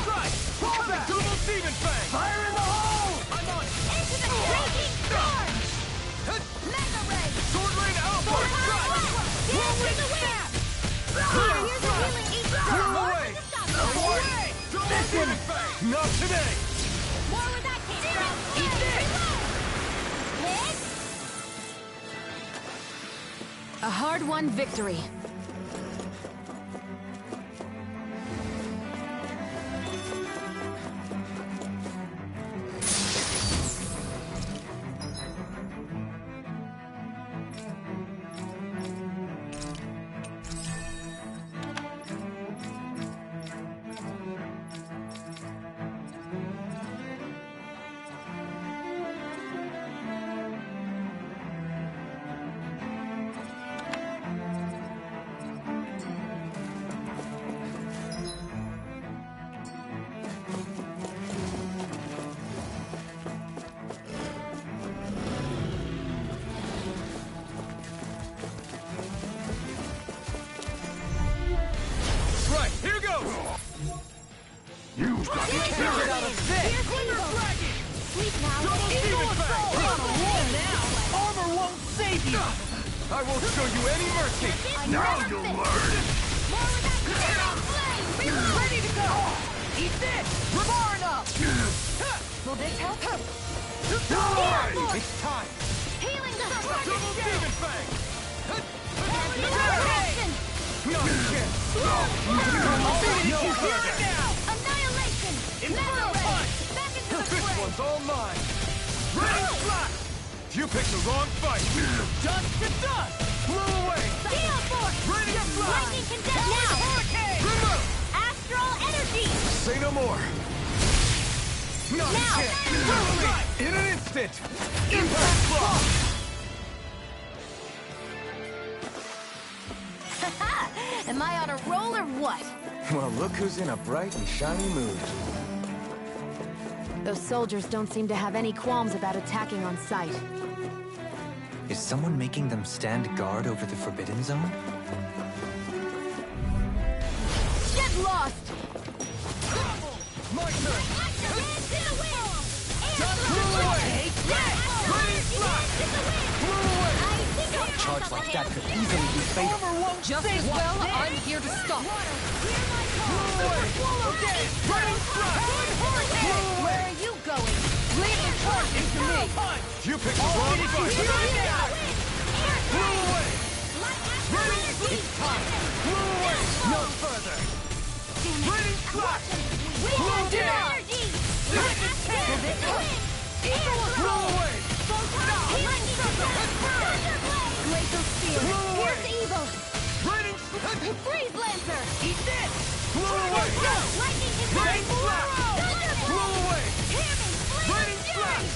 Strike! Fall back! Double demon fang! Fire in the hole! I'm on! Into the raging storm! Mega ray! Sword rain alpha! Strike! Dance in the wind! Here's a healing each Flew more away! with the stop. Away! Double demon fang! Not today! More with that came from! Eat this! Hit! A hard-won victory. Right, here goes! You've got to Get out of bed! Sleep now. Double demon fang! Armor won't save you! I won't show you any mercy! Now you'll learn! More with that came flame! Reload! Ready to go! Eat this! Far enough! Will this help? It's time! Healing the Double demon fang! Annihilation! Not a chance! No further! Annihilation! Mega ray! Back into the This fray! one's all mine! Rain flash! You picked the wrong fight! Dust to dust! Flew away! Steel force! Radiant flash! Lightning condemned now! Hurricane! Remote! Astral energy! Say no more! Not a Now! chance! In an instant! Impact block! Am I on a roll or what? Well, look who's in a bright and shiny mood. Those soldiers don't seem to have any qualms about attacking on sight. Is someone making them stand guard over the Forbidden Zone? Get lost! My turn! Like your hands in the wind! Flew away! Rain flash! Flew away! Charge like that could easily be fatal. Armor won't Just save as well, one I'm here to stop. Rain flash! Where are you going? Leave the charge into me! You picked the wrong fight! Flew away! Rain It's time! Flew away! no further! Rain flash! Flew down! Flew away! Glacial Spear! Here's the evil! Rain Freeze Lancer! Eat this! flew away! Lightning is Rain burning! flash! Flew away! Hamming! Rain flash!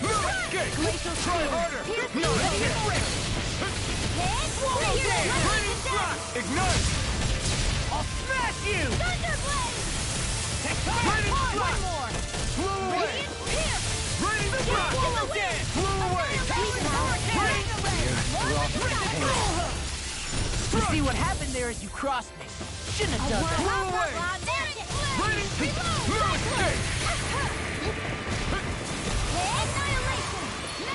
No escape! Try harder! No escape! Rain flash! Ignite! I'll smash you! Thunderblade! Rain flash! more! Flew away! Radiant Pierce! Rain flash! Flew away! Rain You see what happened there as you crossed me. Shouldn't have done that. flew away! Rain no escape! Annihilation!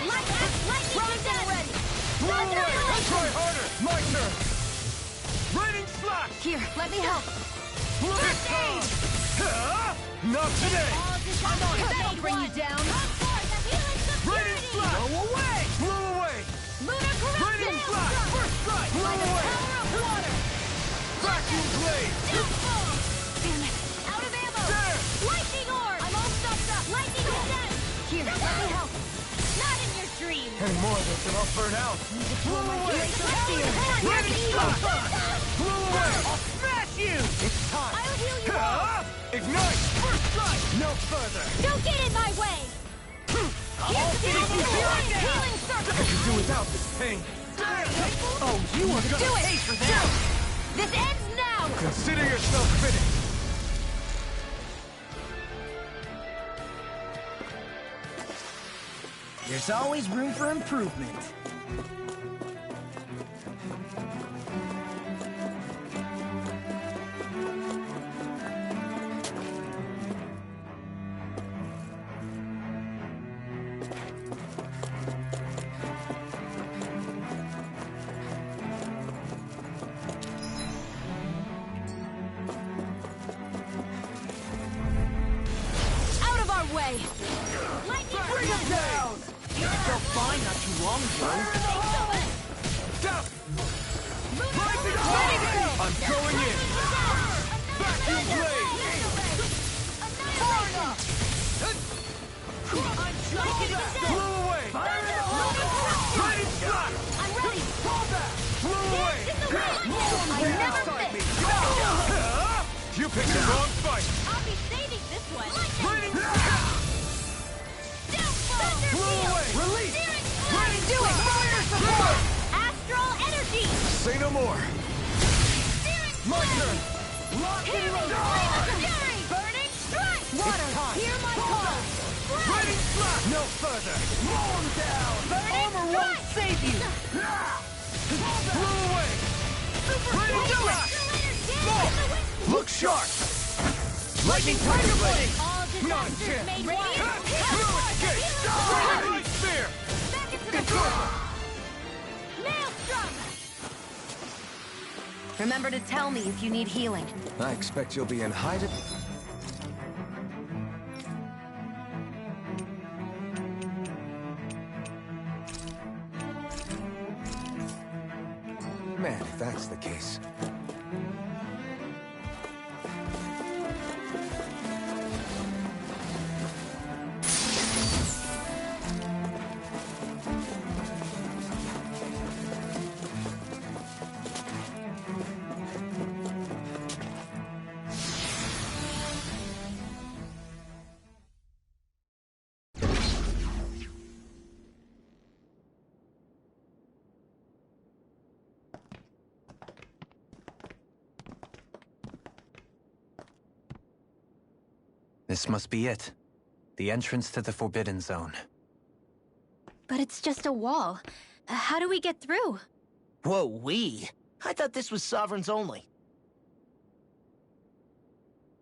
Lightning ready! Flew away! Try harder! My turn! Raining flash! Here, let me help. This time! Not today! That'll bring you down. Raining flash! Go away! Flew away! Lunar Raining flash! First strike! Flew away! Vacuum blade! Damn it! Out of ammo! There! Lightning orb! I'm all stuffed up! Any more of this and I'll burn out. Blow away! Blow away! I'll smash you! It's time. I'll heal you all! Ignite! First strike! No further. Don't get in my way! I'll finish you right now! Healing circle! I could do without this pain. Oh, you are Do gonna it! pay for that. This ends now! Consider yourself finished. There's always room for improvement. Out of our way! Bring him down! You felt fine not too long ago. Down! Rising up! I'm going in! Vacuum blade! Blow away! Lightning strike! I'm ready! Blow away! I never miss! You picked the wrong fight! I'll be saving this one! Lightning strike! Blow away! Release! Do it! Fire support! Astral energy! Say no more! My turn! Lock and load! Burning strike! Water, hear my call! Lightning strike! No further. Blow him down! Burning Armor won't save you. Blow away! Lightning strike! Look sharp! Lightning tiger blade! All disasters made one! Lightning spear! Back into the core! Maelstrom! Remember to tell me if you need healing. I expect you'll be in hiding. Man, if that's the case. This must be it. The entrance to the Forbidden Zone. But it's just a wall. How do we get through? Whoa, we? I thought this was Sovereigns only.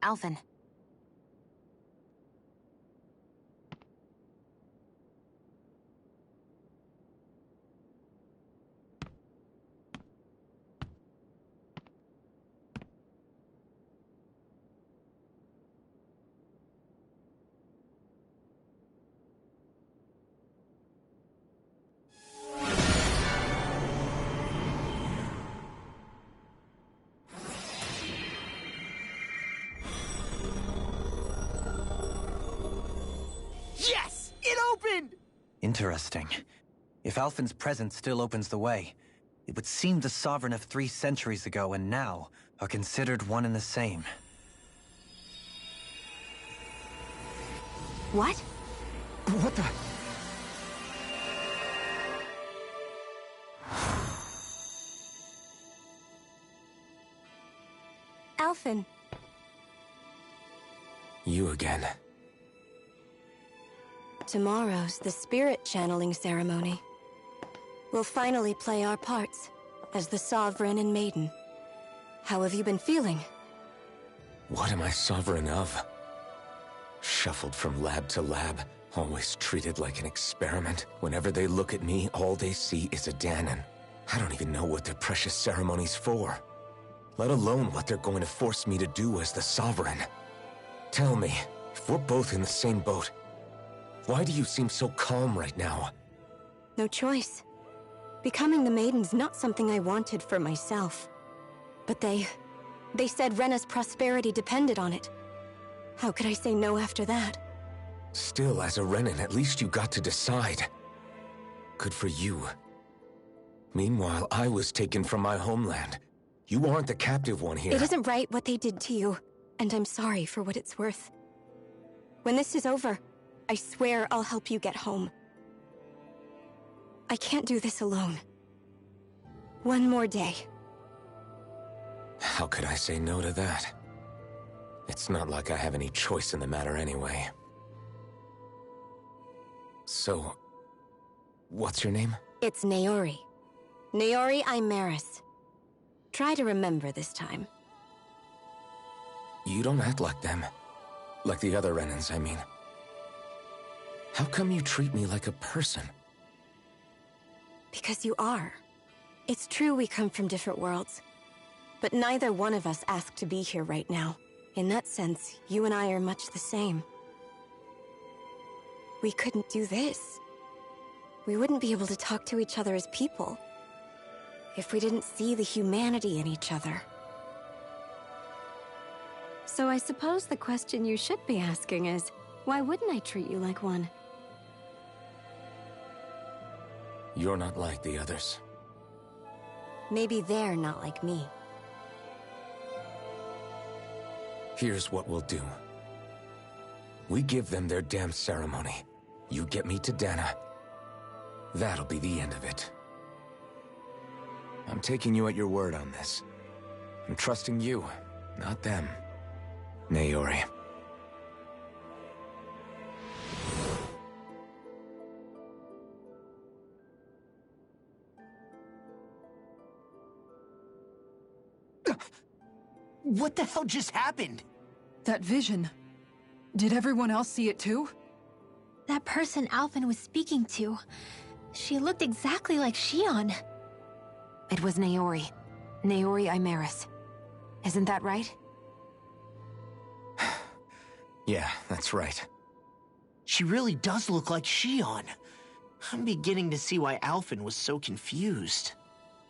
Alphen. Yes! It opened! Interesting. If Alphen's presence still opens the way, it would seem the Sovereign of 3 centuries ago and now are considered one and the same. What? What the? Alphen. You again. Tomorrow's the spirit channeling ceremony. We'll finally play our parts as the Sovereign and Maiden. How have you been feeling? What am I sovereign of? Shuffled from lab to lab, always treated like an experiment. Whenever they look at me, all they see is a Dahnan. I don't even know what their precious ceremony's for. Let alone what they're going to force me to do as the Sovereign. Tell me, if we're both in the same boat, why do you seem so calm right now? No choice. Becoming the Maiden's not something I wanted for myself. But they said Rena's prosperity depended on it. How could I say no after that? Still, as a Renan, at least you got to decide. Good for you. Meanwhile, I was taken from my homeland. You aren't the captive one here. It isn't right what they did to you, and I'm sorry for what it's worth. When this is over, I swear I'll help you get home. I can't do this alone. One more day. How could I say no to that? It's not like I have any choice in the matter anyway. So, what's your name? It's Naori. Naori Imeris. Try to remember this time. You don't act like them. Like the other Renans, I mean. How come you treat me like a person? Because you are. It's true we come from different worlds. But neither one of us asked to be here right now. In that sense, you and I are much the same. We couldn't do this. We wouldn't be able to talk to each other as people if we didn't see the humanity in each other. So I suppose the question you should be asking is, why wouldn't I treat you like one? You're not like the others. Maybe they're not like me. Here's what we'll do. We give them their damn ceremony. You get me to Dana. That'll be the end of it. I'm taking you at your word on this. I'm trusting you, not them. Naori. What the hell just happened? That vision. Did everyone else see it too? That person Alphen was speaking to, she looked exactly like Shion. It was Naori. Naori Imeris. Isn't that right? Yeah, that's right. She really does look like Shion. I'm beginning to see why Alphen was so confused.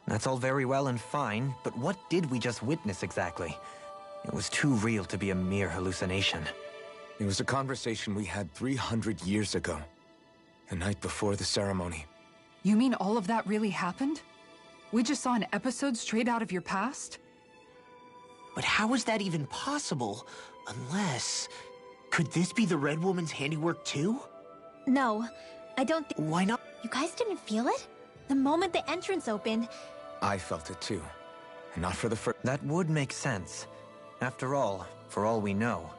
That's all very well and fine, but what did we just witness exactly? It was too real to be a mere hallucination. It was a conversation we had 300 years ago. The night before the ceremony. You mean all of that really happened? We just saw an episode straight out of your past? But how is that even possible? Unless... Could this be the Red Woman's handiwork too? No, I don't think... Why not? You guys didn't feel it? The moment the entrance opened... I felt it too. And not for the first... That would make sense. After all, for all we know,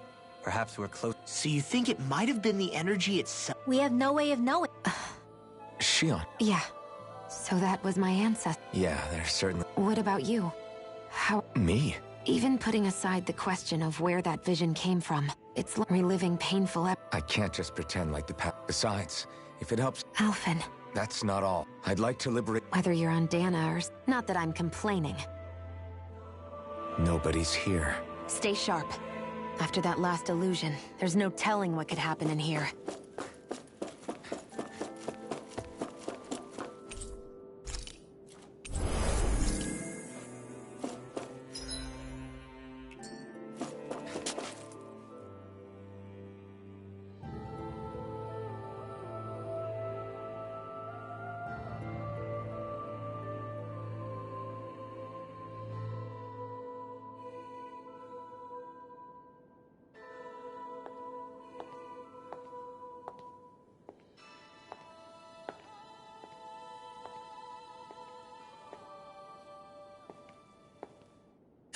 perhaps we're close... So you think it might have been the energy itself? We have no way of knowing. Shion. Yeah. So that was my ancestor. Yeah, there's certainly... What about you? How... Me? Even putting aside the question of where that vision came from, it's like reliving painful I can't just pretend like the past. Besides, if it helps... Alphen. That's not all. I'd like to liberate... Whether you're on Dana or... Not that I'm complaining. Nobody's here. Stay sharp. After that last illusion, there's no telling what could happen in here.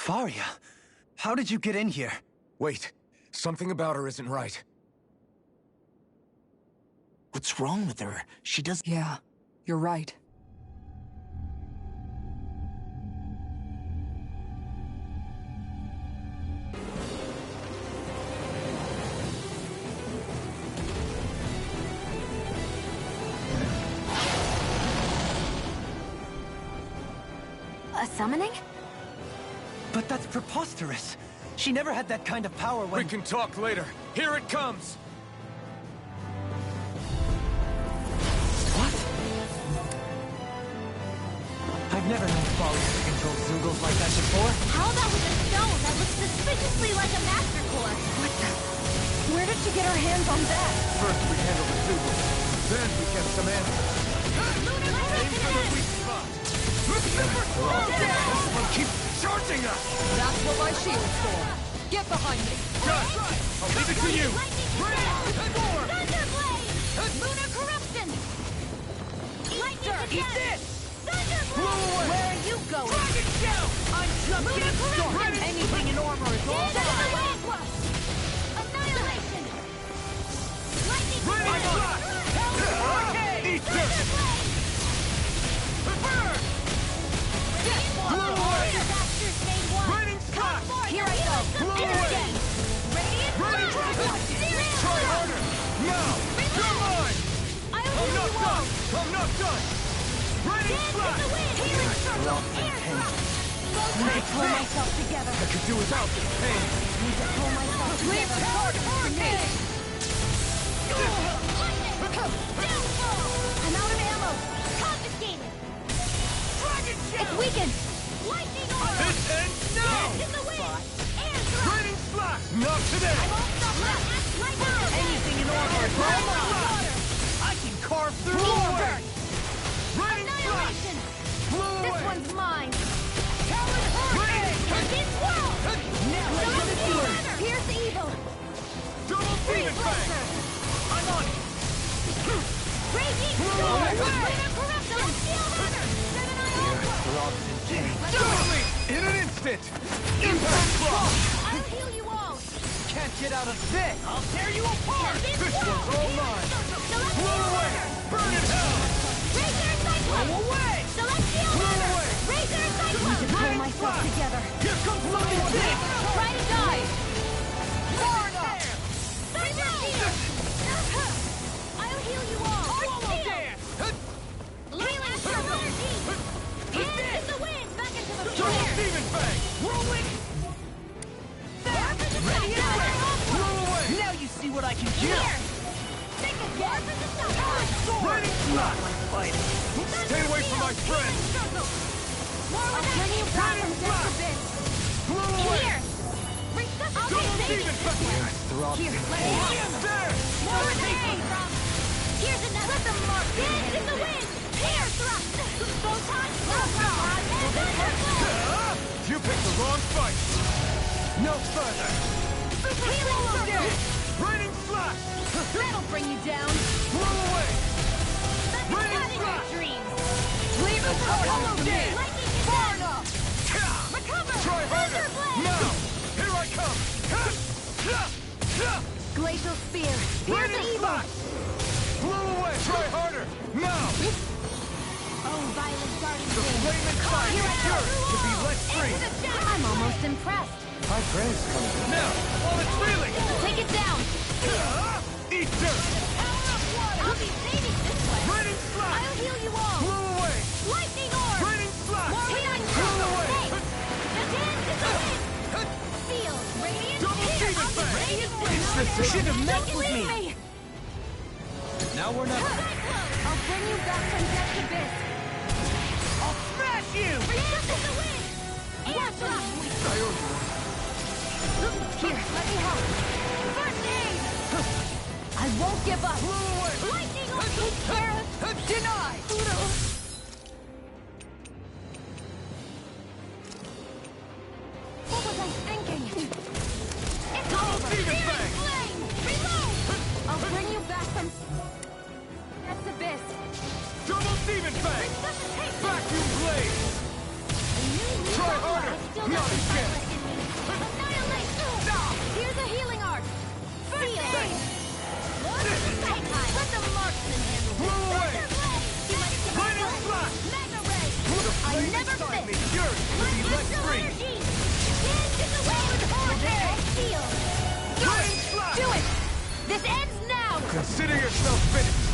Faria, how did you get in here? Wait, something about her isn't right. What's wrong with her? She does... Yeah, you're right. A summoning? But that's preposterous. She never had that kind of power when... We can talk later. Here it comes! What? I've never known Faria to control Zeugles like that before. How about with a stone that looks suspiciously like a Master Core? What the... Where did she get her hands on that? First we handle the Zeugles, then we get some answers. Keep charging us! That's what my shield's for. Get behind me. Done! I'll leave it to you! Thunderblade! Lunar corruption! Lightning Eat this! Thunderblade! Where are you going? Dragon Shell! I'm just Lunar getting started. corruption! Anything in armor is all Into the mine. wind! Annihilation! Lightning Burning Blast! Hurricane! Eat this! Burn! Blow away! Disaster Stage 1! Burning Slash! Here I go! Blow away! Radiant Burning Blast! Try harder! Now! You're mine! I I'm will not you done! all! I'm not done! Burning Dance in Slash! the wind! Healing circle! Air thrust! Need to pull myself together. I could do without this pain! Need to pull myself together. Hurricane! Downfall! I'm out of ammo. Confiscated. Dragon Shell! It's weakened. Lightning aura. This ends now! Dance in the wind. Air thrust. Burning Slash! Not today! I won't stop left. Lightning attack. Anything in armor is all mine. I can carve through armor. Burning Slash! Annihilation. Blow This away! one's mine. Talon Hurricane! Against swirl. Now Select let's the do it. order. Pierce evil. Double Demon Fang! I'm on it. Raging storm. Lunar corruption. Celestial runner. Definitely! In an instant! Impact Block! I'll heal you all. Can't get out of this. I'll tear you apart. This one's all mine! Blow away! Burn in hell! Razor Cyclone! Blow away. Celestial Blow runner! away! Razor Cyclone! Need to pull myself together. Here comes something big! Try to die! Far enough! Thunder Shield! I'll heal you all! Swallow Dance! Healing Circle! Hands in the wind! Back into the Double fire! Demon Fang! Whirlwind! Ready and ready! Blow away! Now you see what I can do. Here! Think again! Burning Slash! Fighting. Stay away from my friend! I'll turn you back from death to this! Blow away! Here! I'll Double take Demon it! Fang! Here, let me And there! More aid! Here's another! Let them mark! Dance in the wind! Air thrust! Photon blast! You picked the wrong fight! No further. Healing circle! Raining Slash! That'll bring you down! Blow away! Let me Raining out in your Slash! dreams! Leave it Hollow to me. Dance! Lightning Far descent! enough. Recover! Try harder! Thunderblade! Now! Here I come! Glacial spear! Here's Raining the evil! Slash! Blow away! Try harder! Now! Oh, violent guardian The blade! flame inside Here is I go! yours to be let free! Into the shadow! I'm almost impressed! My prayers coming. Now, while it's reeling! Take it down! Eat dirt! I'll be saving this way! Raining Slash! I'll heal you all! Blow away! Lightning orb! Raining Slash! Healing Blow circle! away! Hey! The dance is the wind! Field! Radiant Double spear! Demon I'll be Fang! raging for It's no the reason. should have messed Don't with leave me. Now we're not. Cyclone! I'll bring you back from death's abyss! I'll smash you. Dance in the wind! Air thrust! Here, let me help! First aid! I won't give up! Blow away! Lightning orb! Deny. What was I thinking? It's over! Demon Fierce Fang! flame! Reload! I'll bring you back from death's abyss! Double Demon Fang! Resuscitate! Vacuum Blade! Try harder! Not again! Annihilate! Here's a healing art! First aid! Let the marksman handle this! Blow away! Raining Slash! Mega ray! The I flame never inside me, miss! yours to be let free! Dance in the wind! Hurricane! Shield! Raining Slash! Do it! This ends now! Consider yourself finished!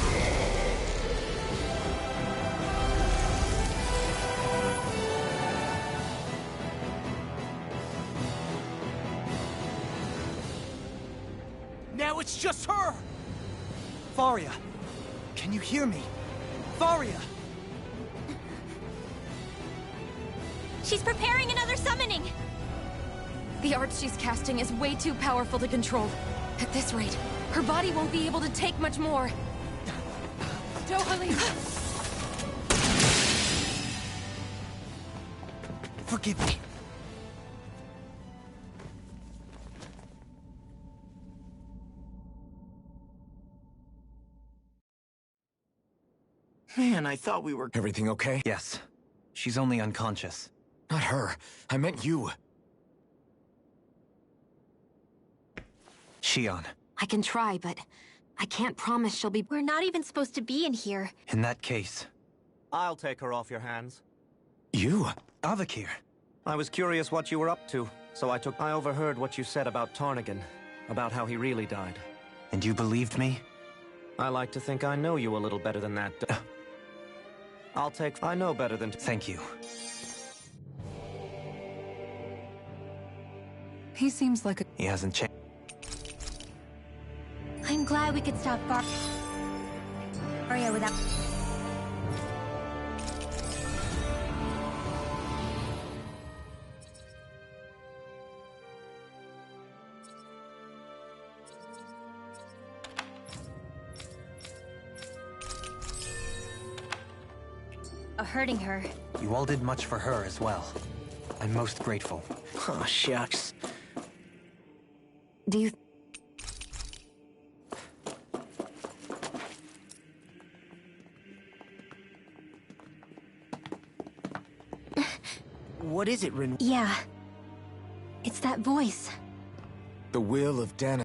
Now it's just her. Faria, can you hear me? Faria. She's preparing another summoning! The art she's casting is way too powerful to control. At this rate, her body won't be able to take much more. Dohalim! Forgive me. Man, I thought we were... Everything okay? Yes. She's only unconscious. Not her. I meant you. Shion. I can try, but I can't promise she'll be... We're not even supposed to be in here. In that case... I'll take her off your hands. You? Avakir. I was curious what you were up to, so I overheard what you said about Tarnigan, about how he really died. And you believed me? I like to think I know you a little better than that. I know better than... Thank you. He seems like a... He hasn't changed. I'm glad we could stop Arya without... hurting her. You all did much for her as well. I'm most grateful. Oh, shucks. Do you... What is it, Rin? Yeah. It's that voice. The will of Dana.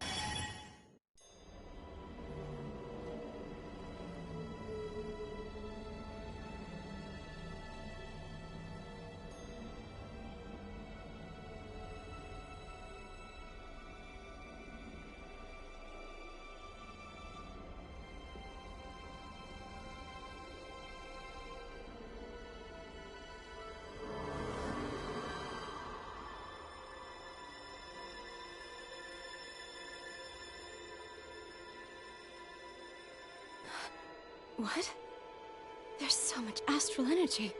What? There's so much astral energy.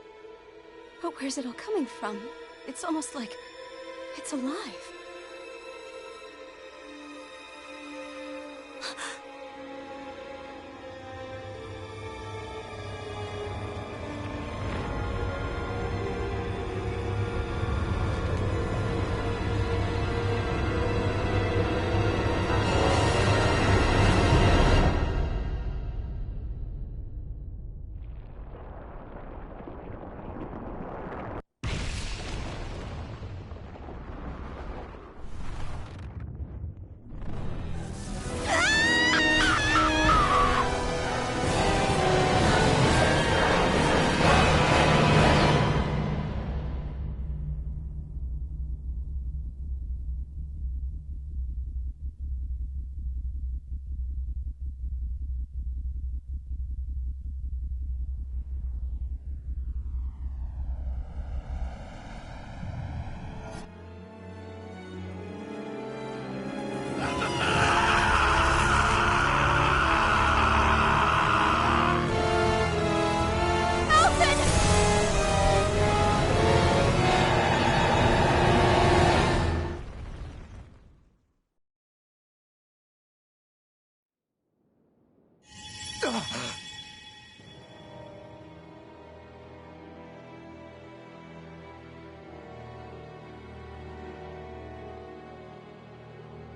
But where's it all coming from? It's almost like... it's alive.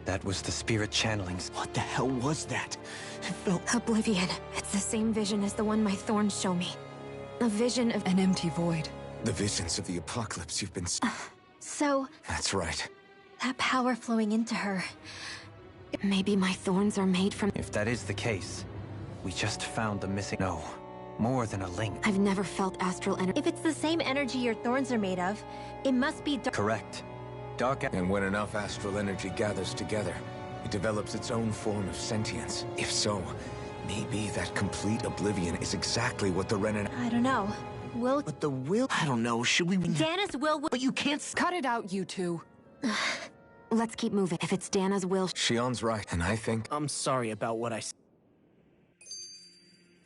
That was the spirit channelings. What the hell was that? It felt... Oblivion. It's the same vision as the one my thorns show me. A vision of... An empty void. The visions of the apocalypse you've been... So... That's right. that power flowing into her... Maybe my thorns are made from... If that is the case, we just found the missing... No. More than a link. I've never felt astral energy. If it's the same energy your thorns are made of, it must be dark. Correct. Dark... And when enough astral energy gathers together, it develops its own form of sentience. If so, maybe that complete oblivion is exactly what the Renan... I don't know. But the will... I don't know, should we... Dana's will... But you can't... Cut it out, you two. Let's keep moving. If it's Dana's will... Shion's right, and I think... I'm sorry about what I said.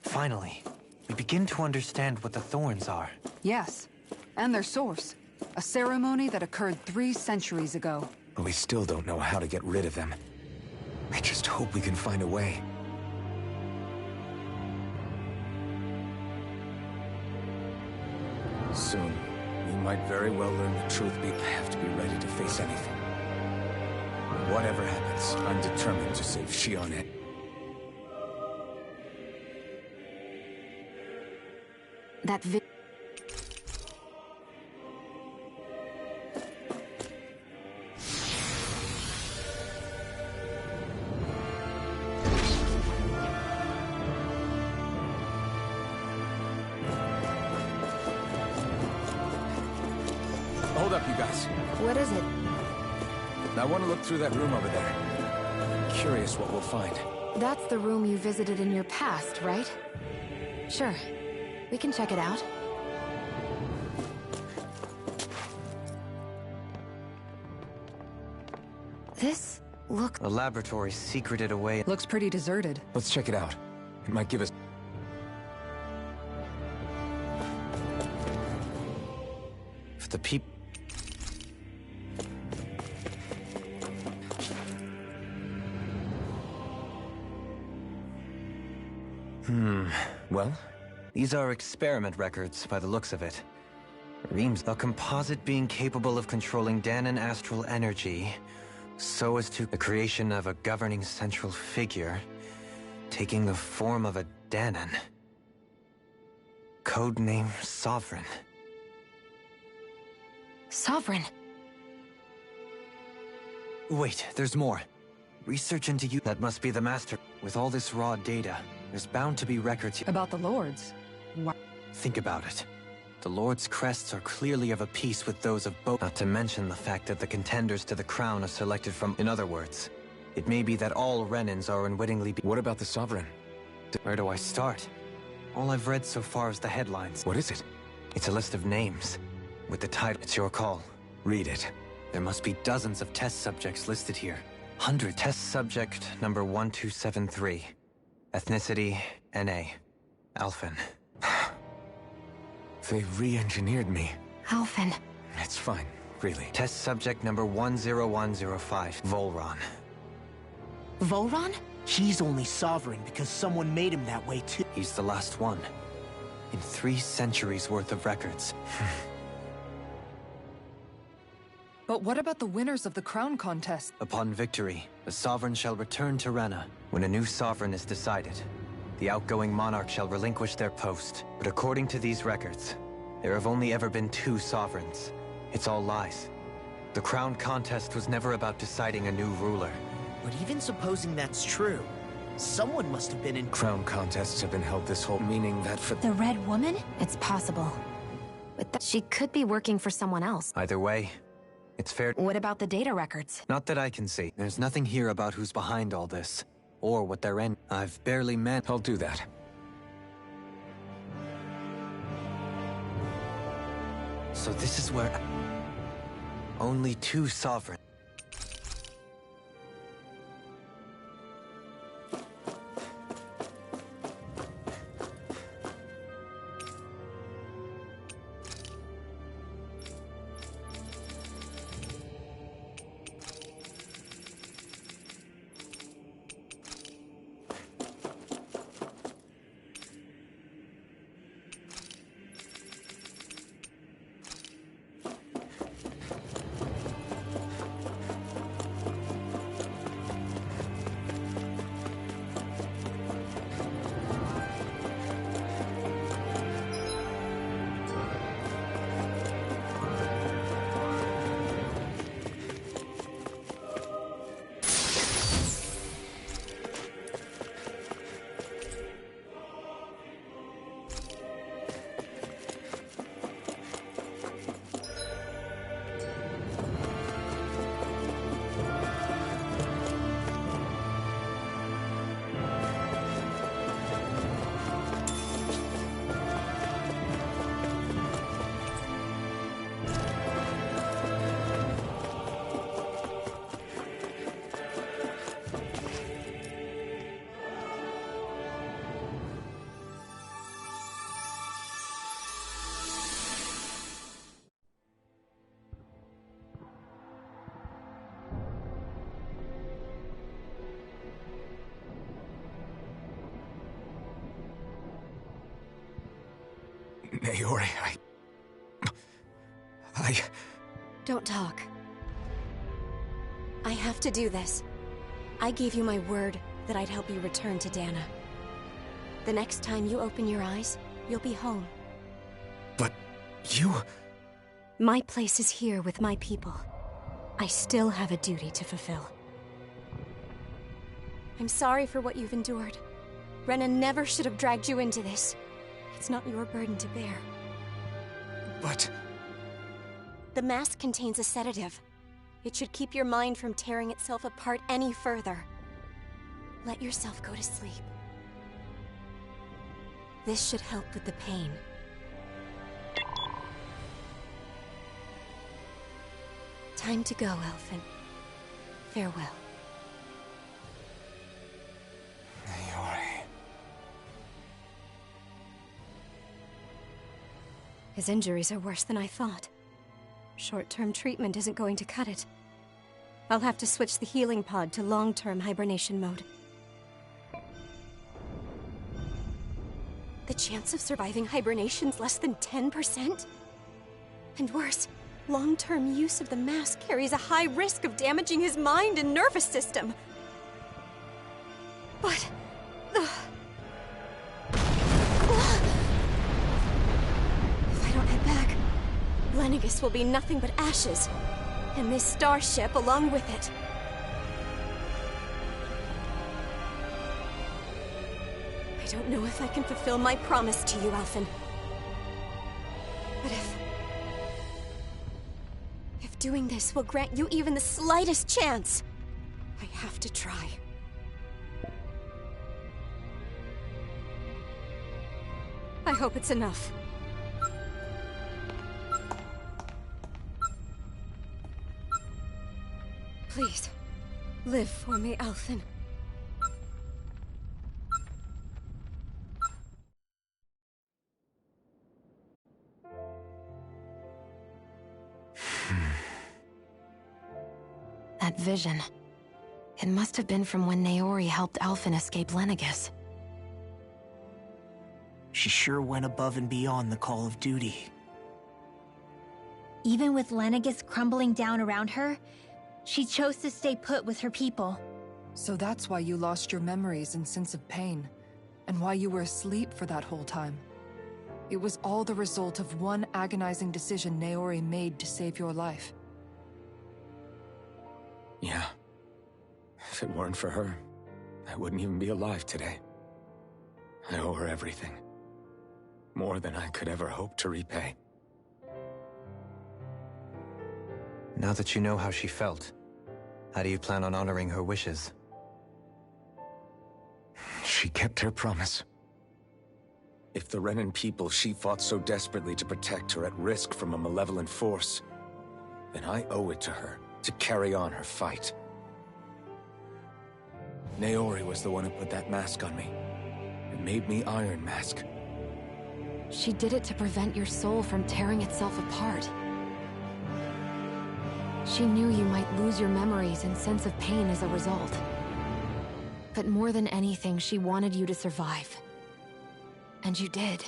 Finally, we begin to understand what the thorns are. Yes, and their source. A ceremony that occurred 3 centuries ago. But we still don't know how to get rid of them. I just hope we can find a way. Soon, we might very well learn the truth. I have to be ready to face anything. Whatever happens, I'm determined to save Shion. That Hold up, you guys. What is it? I want to look through that room over there. I'm curious what we'll find. That's the room you visited in your past, right? Sure. We can check it out. This looks... A laboratory secreted away. Looks pretty deserted. Let's check it out. It might give us... If the people... Well? These are experiment records, by the looks of it. Reams, a composite being capable of controlling Dahnan astral energy, so as to the creation of a governing central figure, taking the form of a Dahnan. Codename Sovereign. Sovereign. Wait, there's more. Research into you. That must be the master. With all this raw data, there's bound to be records About the Lords. Wow. Think about it. The Lord's crests are clearly of a piece with those of both. Not to mention the fact that the contenders to the crown are selected from... In other words, it may be that all Renans are unwittingly... What about the Sovereign? Where do I start? All I've read so far is the headlines. What is it? It's a list of names. With the title, it's your call. Read it. There must be dozens of test subjects listed here. 100. Test subject number 1273. Ethnicity, NA. Alphen. They re-engineered me. Alphen. It's fine, really. Test subject number 10105. Volron. Volron? He's only sovereign because someone made him that way too. He's the last one. In 3 centuries worth of records. But what about the winners of the crown contest? Upon victory, the sovereign shall return to Rena. When a new sovereign is decided, the outgoing monarch shall relinquish their post. But according to these records, there have only ever been 2 sovereigns. It's all lies. The crown contest was never about deciding a new ruler. But even supposing that's true, someone must have been in... Crown contests have been held this whole... Meaning that for... The Red Woman? It's possible. But she could be working for someone else. Either way, it's fair... What about the data records? Not that I can see. There's nothing here about who's behind all this. Or what their end... I've barely met... I'll do that. So this is where... Only 2 sovereigns. Naori, Don't talk. I have to do this. I gave you my word that I'd help you return to Dana. The next time you open your eyes, you'll be home. But you... My place is here with my people. I still have a duty to fulfill. I'm sorry for what you've endured. Rena never should have dragged you into this. It's not your burden to bear. But... The mask contains a sedative. It should keep your mind from tearing itself apart any further. Let yourself go to sleep. This should help with the pain. Time to go, Elfin. Farewell. Naori. His injuries are worse than I thought. Short-term treatment isn't going to cut it. I'll have to switch the healing pod to long-term hibernation mode. The chance of surviving hibernation's less than 10%? And worse, long-term use of the mask carries a high risk of damaging his mind and nervous system. But... If I don't head back, Lenegis will be nothing but ashes. And this starship along with it. I don't know if I can fulfill my promise to you, Alphen. But if doing this will grant you even the slightest chance, I have to try. I hope it's enough. Please, live for me, Alphen. That vision. It must have been from when Naori helped Alphen escape Lenegis. She sure went above and beyond the call of duty. Even with Lenegis crumbling down around her, she chose to stay put with her people. So that's why you lost your memories and sense of pain, and why you were asleep for that whole time. It was all the result of one agonizing decision Naori made to save your life. Yeah. If it weren't for her, I wouldn't even be alive today. I owe her everything. More than I could ever hope to repay. Now that you know how she felt, how do you plan on honoring her wishes? She kept her promise. If the Renan people she fought so desperately to protect are at risk from a malevolent force, then I owe it to her to carry on her fight. Naori was the one who put that mask on me, and made me Iron Mask. She did it to prevent your soul from tearing itself apart. She knew you might lose your memories and sense of pain as a result. But more than anything, she wanted you to survive. And you did.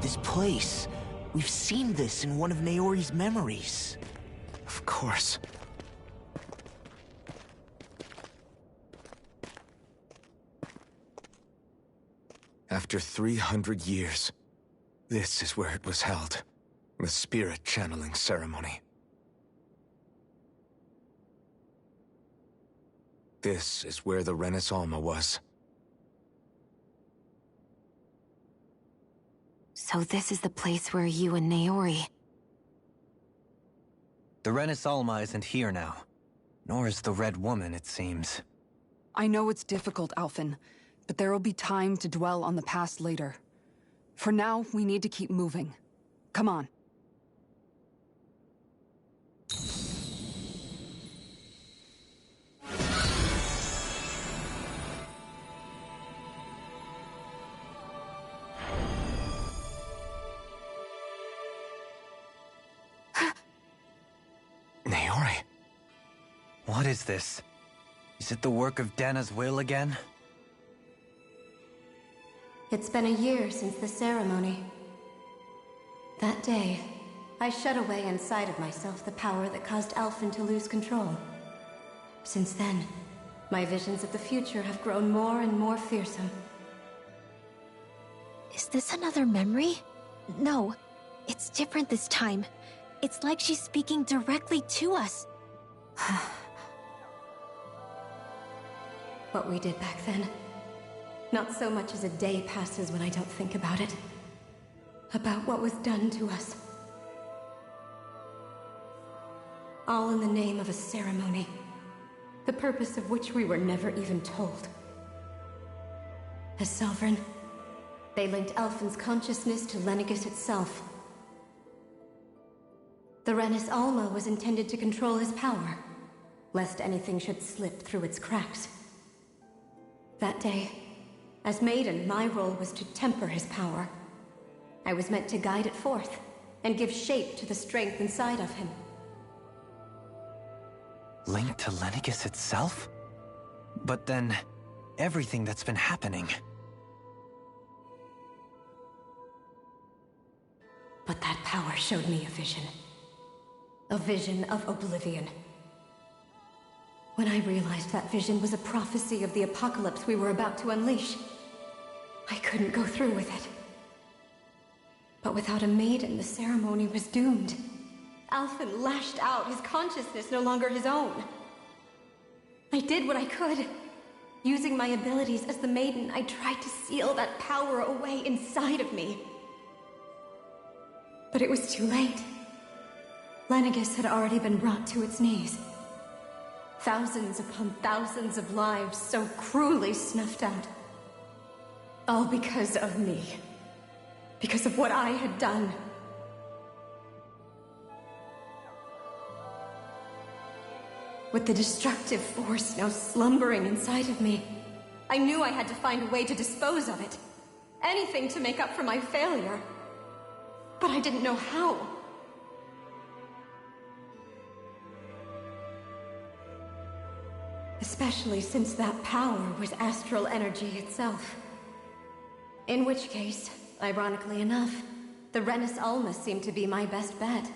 This place. We've seen this in one of Naori's memories. Of course. After 300 years, this is where it was held. The spirit channeling ceremony. This is where the Renis Alma was. So this is the place where you and Naori... The Renis Alma isn't here now. Nor is the Red Woman, it seems. I know it's difficult, Alphen, but there will be time to dwell on the past later. For now, we need to keep moving. Come on. Naori. What is this? Is it the work of Dana's will again? It's been a year since the ceremony. That day, I shut away inside of myself the power that caused Alphen to lose control. Since then, my visions of the future have grown more and more fearsome. Is this another memory? No, it's different this time. It's like she's speaking directly to us. What we did back then. Not so much as a day passes when I don't think about it. About what was done to us. All in the name of a ceremony. The purpose of which we were never even told. As Sovereign, they linked Alphen's consciousness to Lenegis itself. The Renis Alma was intended to control his power, lest anything should slip through its cracks. That day, as Maiden, my role was to temper his power. I was meant to guide it forth, and give shape to the strength inside of him. Linked to Lenegis itself? But then, everything that's been happening... But that power showed me a vision. A vision of oblivion. When I realized that vision was a prophecy of the apocalypse we were about to unleash, I couldn't go through with it. But without a maiden, the ceremony was doomed. Alphen lashed out, his consciousness no longer his own. I did what I could. Using my abilities as the maiden, I tried to seal that power away inside of me. But it was too late. Lenegis had already been brought to its knees. Thousands upon thousands of lives so cruelly snuffed out. All because of me. Because of what I had done. With the destructive force now slumbering inside of me, I knew I had to find a way to dispose of it. Anything to make up for my failure. But I didn't know how. Especially since that power was astral energy itself. In which case, ironically enough, the Renis Alma seemed to be my best bet.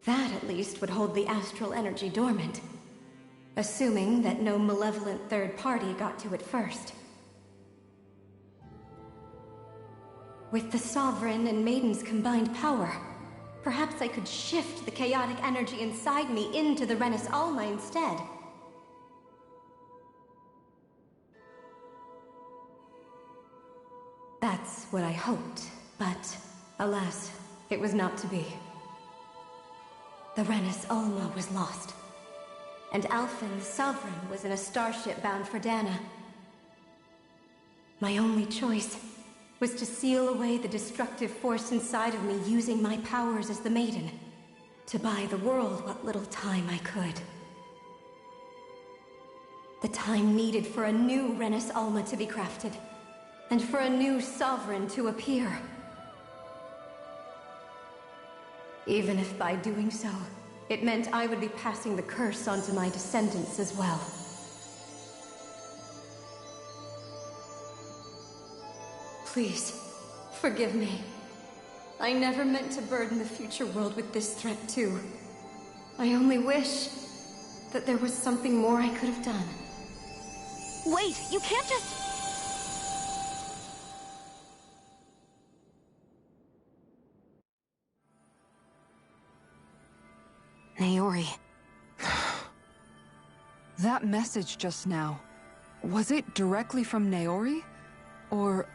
That, at least, would hold the astral energy dormant. Assuming that no malevolent third party got to it first. With the Sovereign and Maiden's combined power, perhaps I could shift the chaotic energy inside me into the Renis Alma instead. That's what I hoped, but alas, it was not to be. The Renis Alma was lost, and Alphen, the Sovereign, was in a starship bound for Dana. My only choice was to seal away the destructive force inside of me using my powers as the Maiden, to buy the world what little time I could. The time needed for a new Renis Alma to be crafted, and for a new Sovereign to appear. Even if by doing so, it meant I would be passing the curse onto my descendants as well. Please, forgive me. I never meant to burden the future world with this threat too. I only wish that there was something more I could have done. Wait, you can't just... Naori. That message just now, was it directly from Naori? Or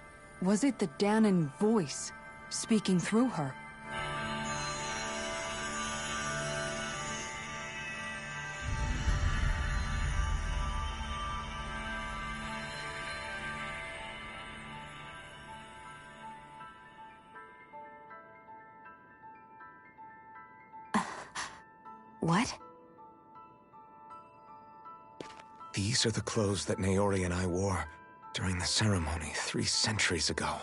was it the Dahnan voice speaking through her? What? These are the clothes that Naori and I wore during the ceremony 3 centuries ago.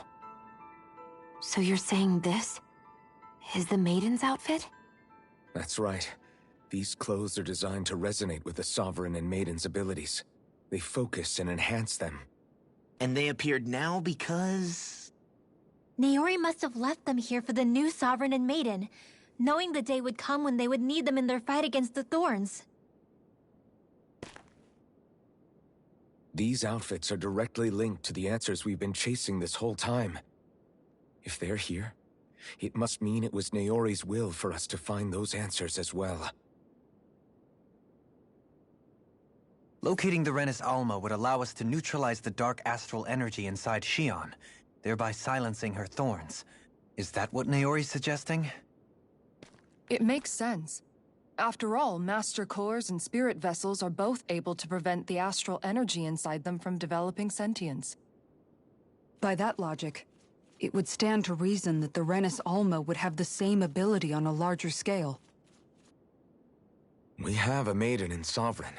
So you're saying this is the Maiden's outfit? That's right. These clothes are designed to resonate with the Sovereign and Maiden's abilities. They focus and enhance them. And they appeared now because... Naori must have left them here for the new Sovereign and Maiden, knowing the day would come when they would need them in their fight against the Thorns. These outfits are directly linked to the answers we've been chasing this whole time. If they're here, it must mean it was Naori's will for us to find those answers as well. Locating the Renis Alma would allow us to neutralize the dark astral energy inside Xion, thereby silencing her thorns. Is that what Naori's suggesting? It makes sense. After all, Master Cores and Spirit Vessels are both able to prevent the astral energy inside them from developing sentience. By that logic, it would stand to reason that the Renis Alma would have the same ability on a larger scale. We have a Maiden and Sovereign.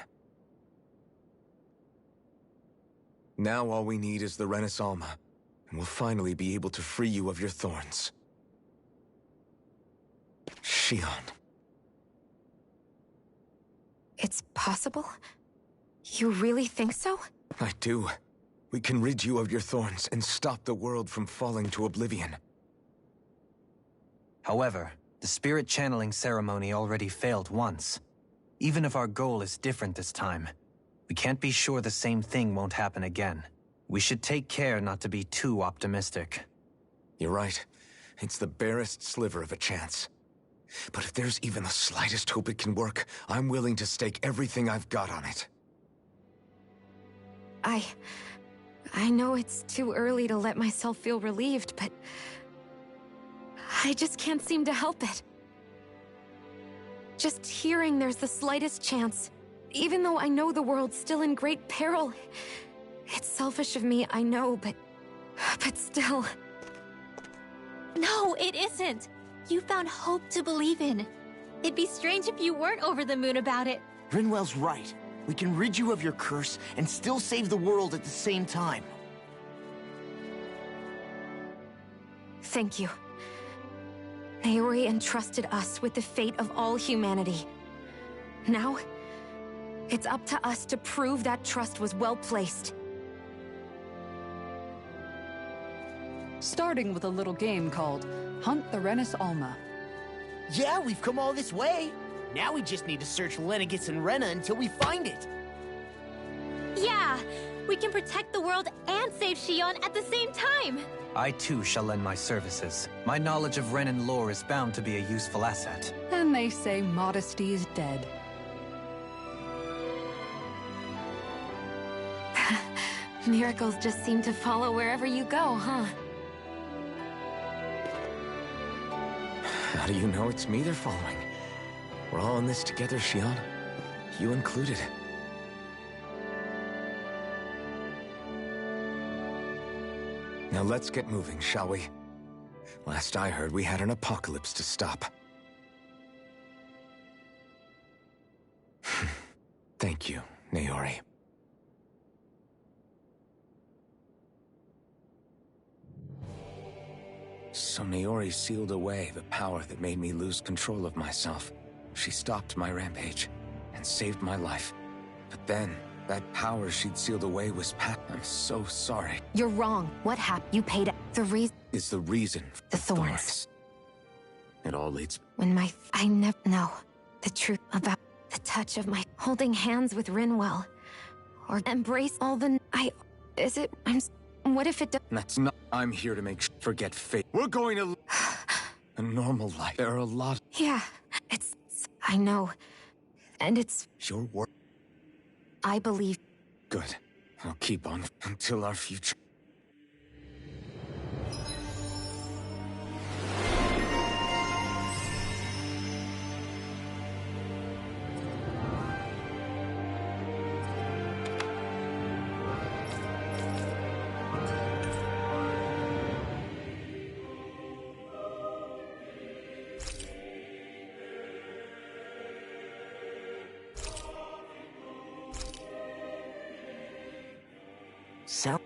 Now all we need is the Renis Alma, and we'll finally be able to free you of your thorns. Xion. It's possible? You really think so? I do. We can rid you of your thorns and stop the world from falling to oblivion. However, the spirit channeling ceremony already failed once. Even if our goal is different this time, we can't be sure the same thing won't happen again. We should take care not to be too optimistic. You're right. It's the barest sliver of a chance. But if there's even the slightest hope it can work, I'm willing to stake everything I've got on it. I know it's too early to let myself feel relieved, but... I just can't seem to help it. Just hearing there's the slightest chance, even though I know the world's still in great peril. It's selfish of me, I know, but still... No, it isn't! You found hope to believe in. It'd be strange if you weren't over the moon about it. Rinwell's right. We can rid you of your curse and still save the world at the same time. Thank you. Naori entrusted us with the fate of all humanity. Now, it's up to us to prove that trust was well placed. Starting with a little game called Hunt the Renis Alma. Yeah, we've come all this way. Now we just need to search Lenegis and Rena until we find it. Yeah! We can protect the world and save Xion at the same time! I too shall lend my services. My knowledge of Renan lore is bound to be a useful asset. And they say modesty is dead. Miracles just seem to follow wherever you go, huh? How do you know it's me they're following? We're all in this together, Xion. You included. Now let's get moving, shall we? Last I heard, we had an apocalypse to stop. Thank you, Naori. So Naori sealed away the power that made me lose control of myself. She stopped my rampage and saved my life. But then, that power she'd sealed away was pat. I'm so sorry. You're wrong. What happened? You paid the reason. Is the reason for the thorns. It all leads... When I never know the truth about the touch of my holding hands with Rinwell. Or embrace all the... What if it does... That's not... I'm here to forget fate. We're going to... a normal life. There are a lot... Yeah, I know. And it's... Your work... I believe... Good. I'll keep on until our future... So...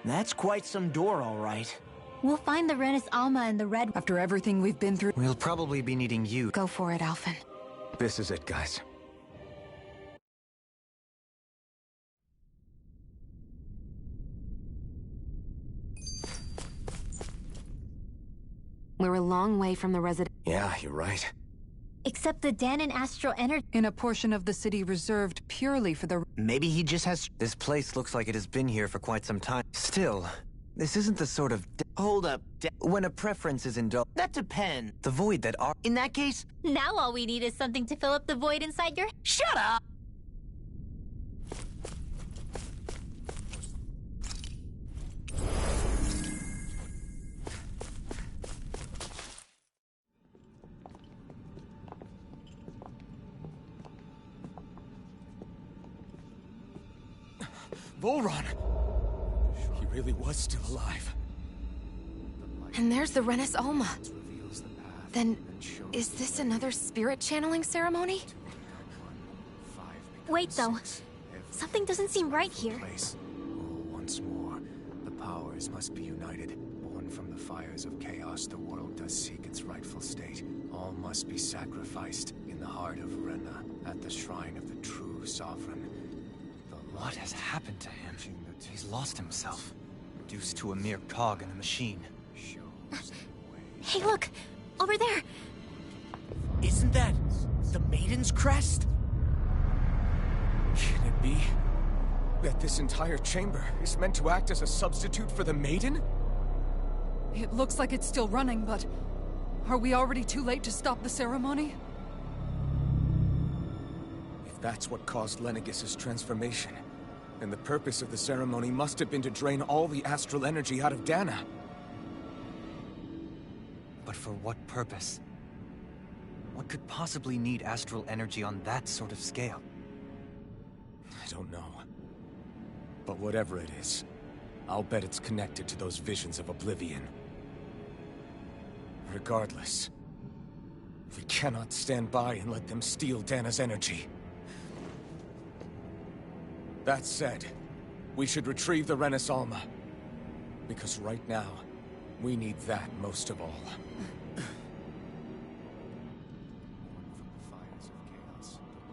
That's quite some door, all right. We'll find the Renis Alma and the Red... After everything we've been through... We'll probably be needing you. Go for it, Alphen. This is it, guys. We're a long way from the resident... Yeah, you're right. Except the Dahnan Astral Energy... In a portion of the city reserved purely for the... Maybe he just has... This place looks like it has been here for quite some time. Still, this isn't the sort of... Hold up. When a preference is indulged... That depends. The void that are... In that case... Now all we need is something to fill up the void inside your... Shut up! Volron! He really was still alive. And there's the Renis Alma. Then, is this another spirit channeling ceremony? Wait, though. Something doesn't seem right here. Once more, the powers must be united. Born from the fires of chaos, the world does seek its rightful state. All must be sacrificed in the heart of Rena, at the shrine of the true sovereign. What has happened to him? He's lost himself. Reduced to a mere cog in the machine. Hey, look! Over there! Isn't that the main Maiden's crest? Can it be that this entire chamber is meant to act as a substitute for the Maiden? It looks like it's still running, but... are we already too late to stop the ceremony? If that's what caused Lenegis' transformation, then the purpose of the ceremony must have been to drain all the astral energy out of Dana. But for what purpose? What could possibly need astral energy on that sort of scale? I don't know. But whatever it is, I'll bet it's connected to those visions of oblivion. Regardless, we cannot stand by and let them steal Dana's energy. That said, we should retrieve the Renis Alma. Because right now, we need that most of all.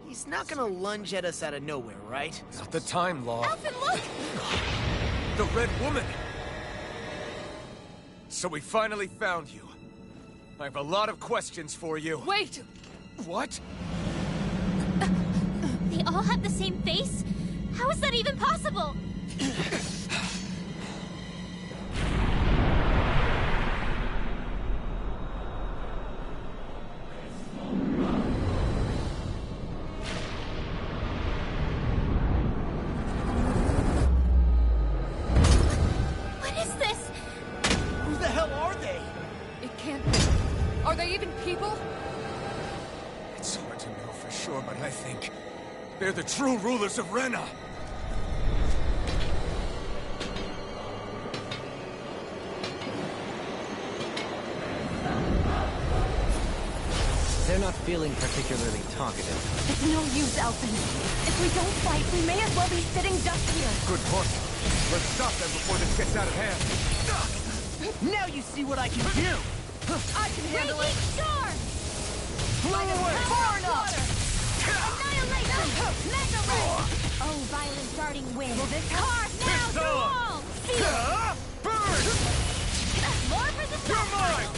He's not gonna lunge at us out of nowhere, right? Not the time, Law. Alphen, look! The Red Woman! So we finally found you. I have a lot of questions for you. Wait! What? They all have the same face? How is that even possible? What is this? Who the hell are they? It can't be. Are they even people? It's hard to know for sure, but I think they're the true rulers of Rena. They're not feeling particularly talkative. It's no use, Alphen. If we don't fight, we may as well be sitting ducks here. Good point. Let's stop them before this gets out of hand. Now you see what I can do! I can handle it. Sure! Blow away! Far enough! Annihilation! Mega Ray! Oh, violent darting wind. Will this help? Carve now It's through on! all! Feel! Burn! More for the You're mine!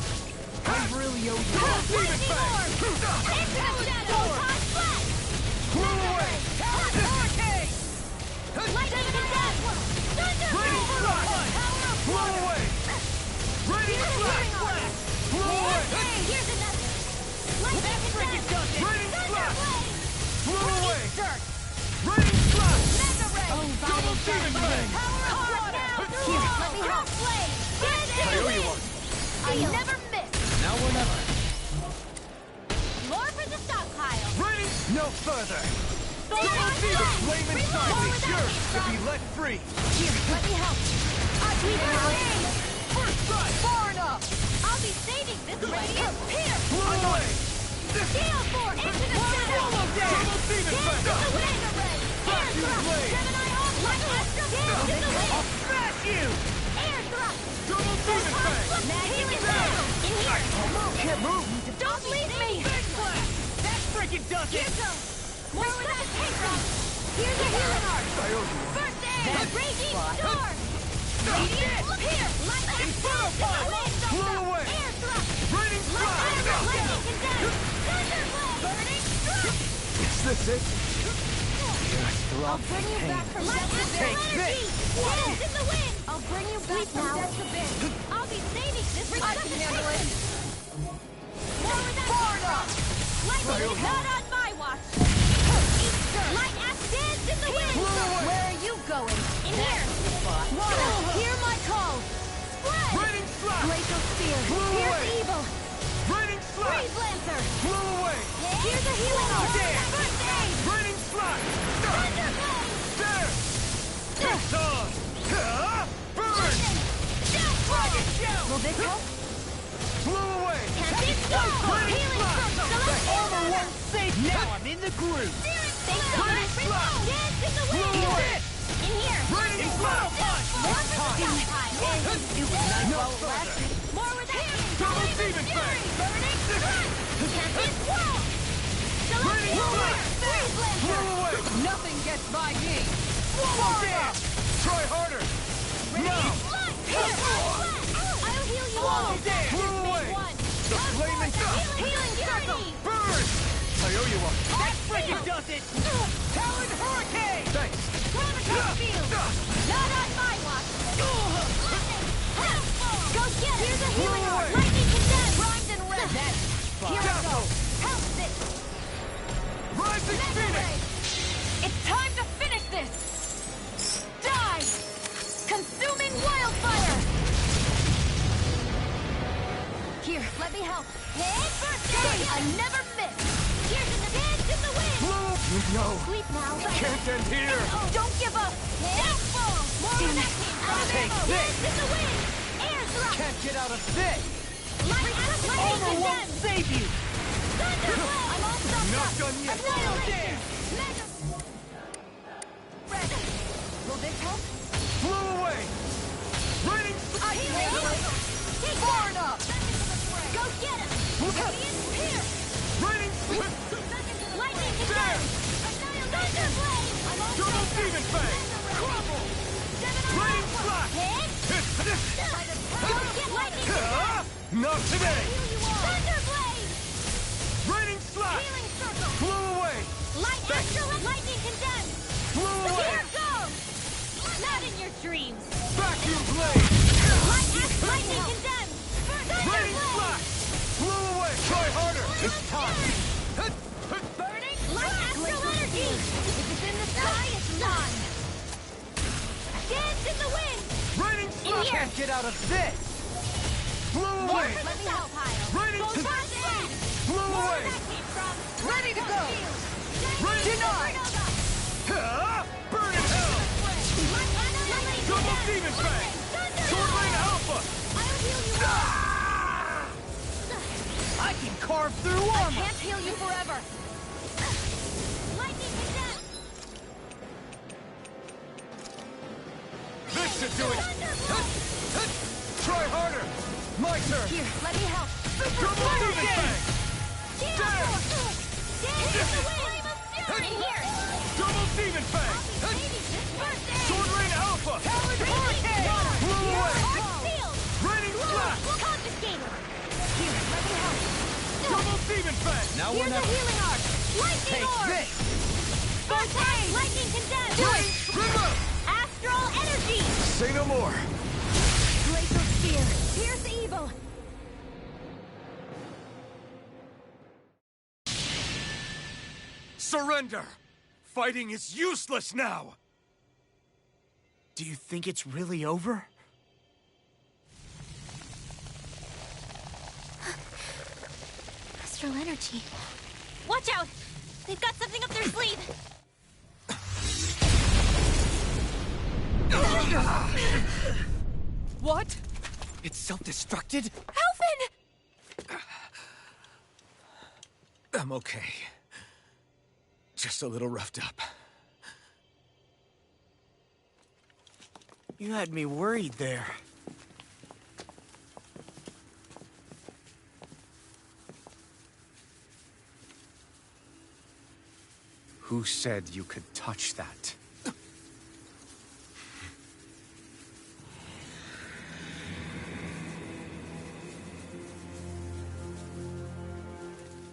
I really owe you. Demon Fang! Into the shadow! Hot flash! Blow away! Hurricane! Lightning condemn! Thunder! Raining Flash! Blow away! Raining Flash! Blow away! Here's another! Lightning condemn! Raining Flash! Blow away! Dirt! Raining Flash! Mega Ray! Double Demon Fang! Power of water! Here, let me help! Blade! I owe you one. I never miss! Now or never. More for the stockpile! Raining! No further! Double Demon Flame inside me! Yours to be let free! Here, let me help! Sweep it out! First strike! Far enough! I'll be saving this radiant! Here! Blow away! Gale Force! Into the shadow! Double Demon Dance Fang! in the wind! Air thrust! blade! Gemini on! Like Astro! Dance in the wind! Smash you! Air thrust! Double Demon Fang! Healing down! In here! Can't move! Don't leave me! That freaking does it! More with that take! Here's a healing art! I owe you one. First aid! Raging storm! Radiant! Here! Light and fire! Blow away! Air thrust! Raining Flash! Lightning condemn! Thunderblade! Burning thrust! Is this it? I'll bring you back from death to Take energy! this! Dance in the wind! I'll bring you back from death to bin! I'll be saving this I can handle it. More with that far enough! Lightning is not on my watch! Light ass dance in the wind! Where are you going? In here! Water, hear my call. Spread! Raining Flash! Glacial Spear, Blow here's away. evil. Raining Flash! Freeze Lancer, Blow away! here's a healing art. Dance! First aid! Raining Flash! Thunderblade! There! It's on! Burn! Rocket show! Will this help? Blow away! Tempest storm! Healing circle! Armor won't save me! Now I'm in the groove! Raining flash! Dance in the wind! Blow away! In here! Raining Flash! More for the stockpile! No further! More with that! Double Demon Fang! Burning thrust! Tempest wall! Raining Flash! Freeze Lancer! Blow away! Nothing gets by me! Slow down! Try harder! No! Here! I'll heal you all! Blow away! The flame and Healing journey! Burn! I owe you one. That freaking does it! Talon Hurricane! Thanks. Chronicles Field! Not on my watch! Go get it! Here's a healing art! Lightning condemned! Primed and red! Here we go! Help this! Rising Phoenix! It's time to finish this! Die! Consuming wildfire! Here, let me help. Head first! I never miss! Here's in the bed, in the wind! No! Sleep now! Can't end here! Don't give up! Downfall! More Take this! in the wind! Air thrust! Can't get out of this! Lightning Armor won't condemned! save you! Thunderblade! I'm all stuffed Not up! done yet! Annihilation! Red! Will this help? Flew away! Raining Take Far that! enough! Go get him! Radiant here! Raining Lightning condemned! Thunderblade! I'm all Double stuffed up! Demon Fang! Crumble! Raining Slash! Hit! Go get lightning condemned! Not today! Thunderblade! Raining Slash! Healing circle! Flew away! Lightning condemned! Flew away! Here goes! Not in your dreams! Vacuum Blade! Lightning condemned! Raining Slash! Flew away! Try harder! It's time! Burning light astral energy! If it's in the sky, it's none! Dance in the wind! Raining Slash! Can't get out of this! Flew away! Let me help, Pyle! Raining Go Slash! fast! Flew away! That came from... Ready to go! Raining Burn in hell! Double Demon Fang! Sword Rain Alpha! I'll heal you all! I can carve through I armor! can't heal you forever! Lightning condemned! This should do it! Try harder! My turn! Here, let me help. Double Demon Fang! Dance! Dance in the wind! Fury here! Double Demon Fang! Sword Rain Alpha! Talon Hurricane! Flew away! Field! Raining Slash! Confiscated! Here, let me help. Double Demon Fang! Now Here's we're a never... healing arc! Lightning Take orb! this! Spartan! Lightning condemned! River! Astral energy! Say no more! Glacial Spear. Pierce evil! Surrender! Fighting is useless now! Do you think it's really over? Astral energy. Watch out! They've got something up their sleeve! What? It's self-destructed? Alphen! I'm okay. Just a little roughed up. You had me worried there. Who said you could touch that?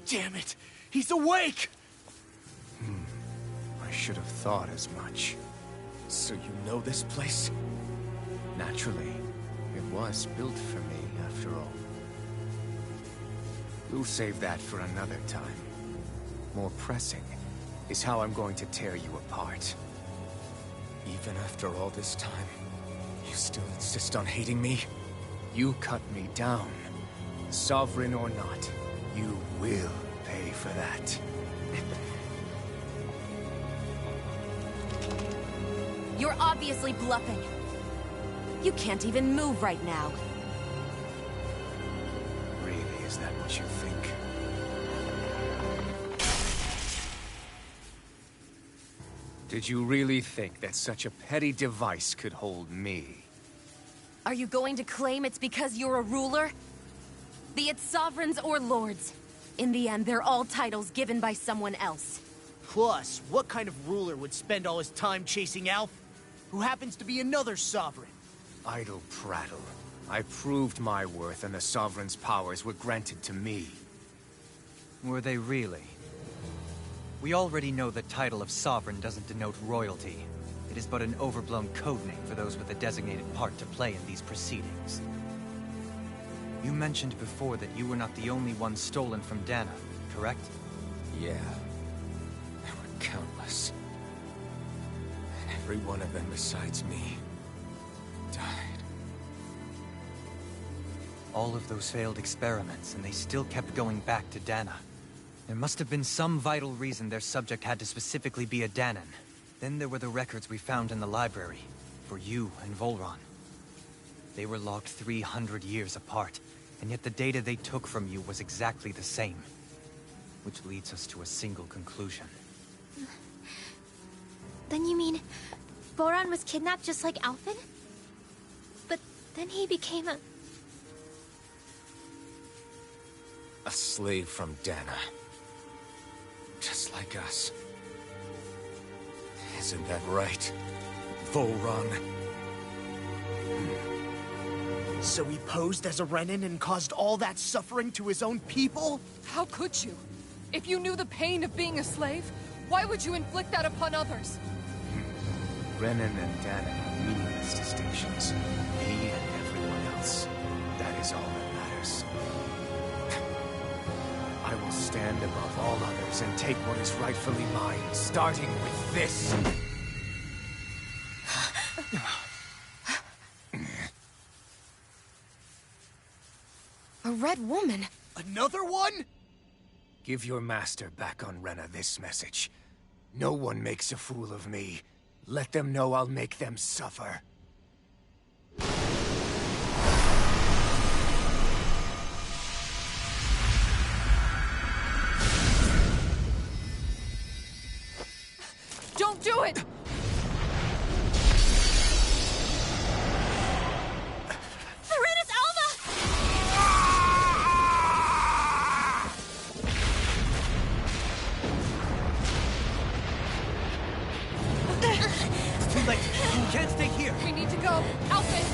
Damn it! He's awake! I should have thought as much. So you know this place? Naturally. It was built for me, after all. We'll save that for another time. More pressing is how I'm going to tear you apart. Even after all this time, you still insist on hating me? You cut me down. Sovereign or not, you will pay for that. You're obviously bluffing. You can't even move right now. Really, is that what you think? Did you really think that such a petty device could hold me? Are you going to claim it's because you're a ruler? Be it sovereigns or lords. In the end, they're all titles given by someone else. Plus, what kind of ruler would spend all his time chasing Alf, who happens to be another sovereign? Idle prattle. I proved my worth and the Sovereign's powers were granted to me. Were they really? We already know the title of Sovereign doesn't denote royalty. It is but an overblown codename for those with a designated part to play in these proceedings. You mentioned before that you were not the only one stolen from Dana, correct? Yeah. There were countless. And every one of them besides me died. All of those failed experiments, and they still kept going back to Dana. There must have been some vital reason their subject had to specifically be a Danan. Then there were the records we found in the library, for you and Volron. They were logged 300 years apart, and yet the data they took from you was exactly the same. Which leads us to a single conclusion. Then you mean... Voron was kidnapped just like Alphen? But then he became a... A slave from Dana. Just like us. Isn't that right, Volron? So he posed as a Renan and caused all that suffering to his own people? How could you? If you knew the pain of being a slave, why would you inflict that upon others? Renan and Danan are meaningless distinctions. Me and everyone else. That is all that matters. I will stand above all others and take what is rightfully mine, starting with this. A red woman? Another one? Give your master back on Rena this message. No one makes a fool of me. Let them know I'll make them suffer. Don't do it! Serenus Alva! Too late! You can't stay here! We need to go! Alphen!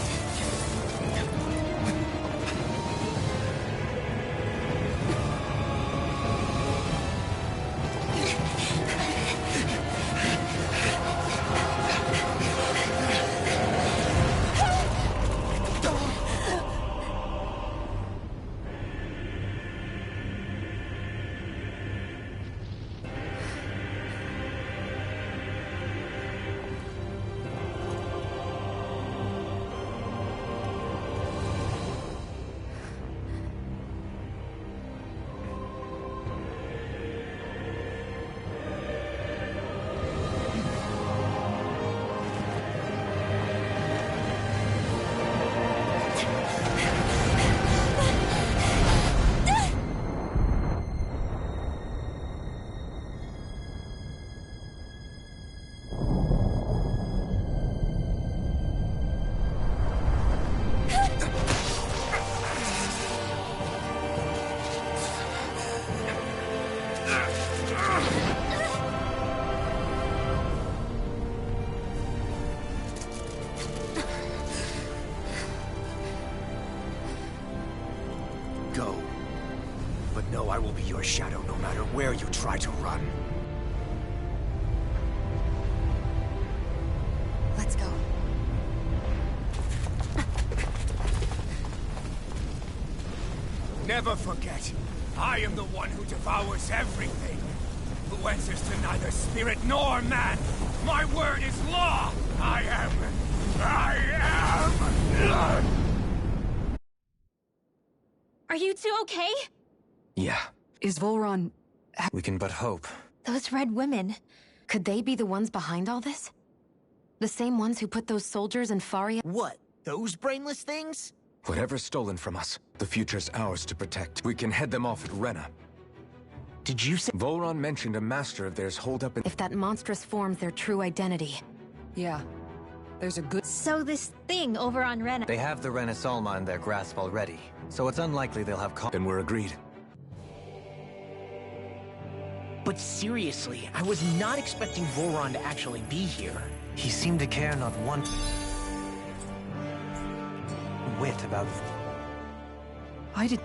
Go. But know I will be your shadow no matter where you try to run. Let's go. Never forget, I am the one who devours everything. Who answers to neither spirit nor man. My word is law. I am... Are you two okay? Yeah. Is Volron... We can but hope. Those red women. Could they be the ones behind all this? The same ones who put those soldiers in Faria? What? Those brainless things? Whatever's stolen from us, the future's ours to protect. We can head them off at Rena. Did you say... Volron mentioned a master of theirs holed up in... If that monstrous form's their true identity. Yeah. There's a good... So this thing over on Rena... They have the Rena Alma in their grasp already, so it's unlikely they'll have... Then we're agreed. But seriously, I was not expecting Volron to actually be here. He seemed to care not one... whit about... I did...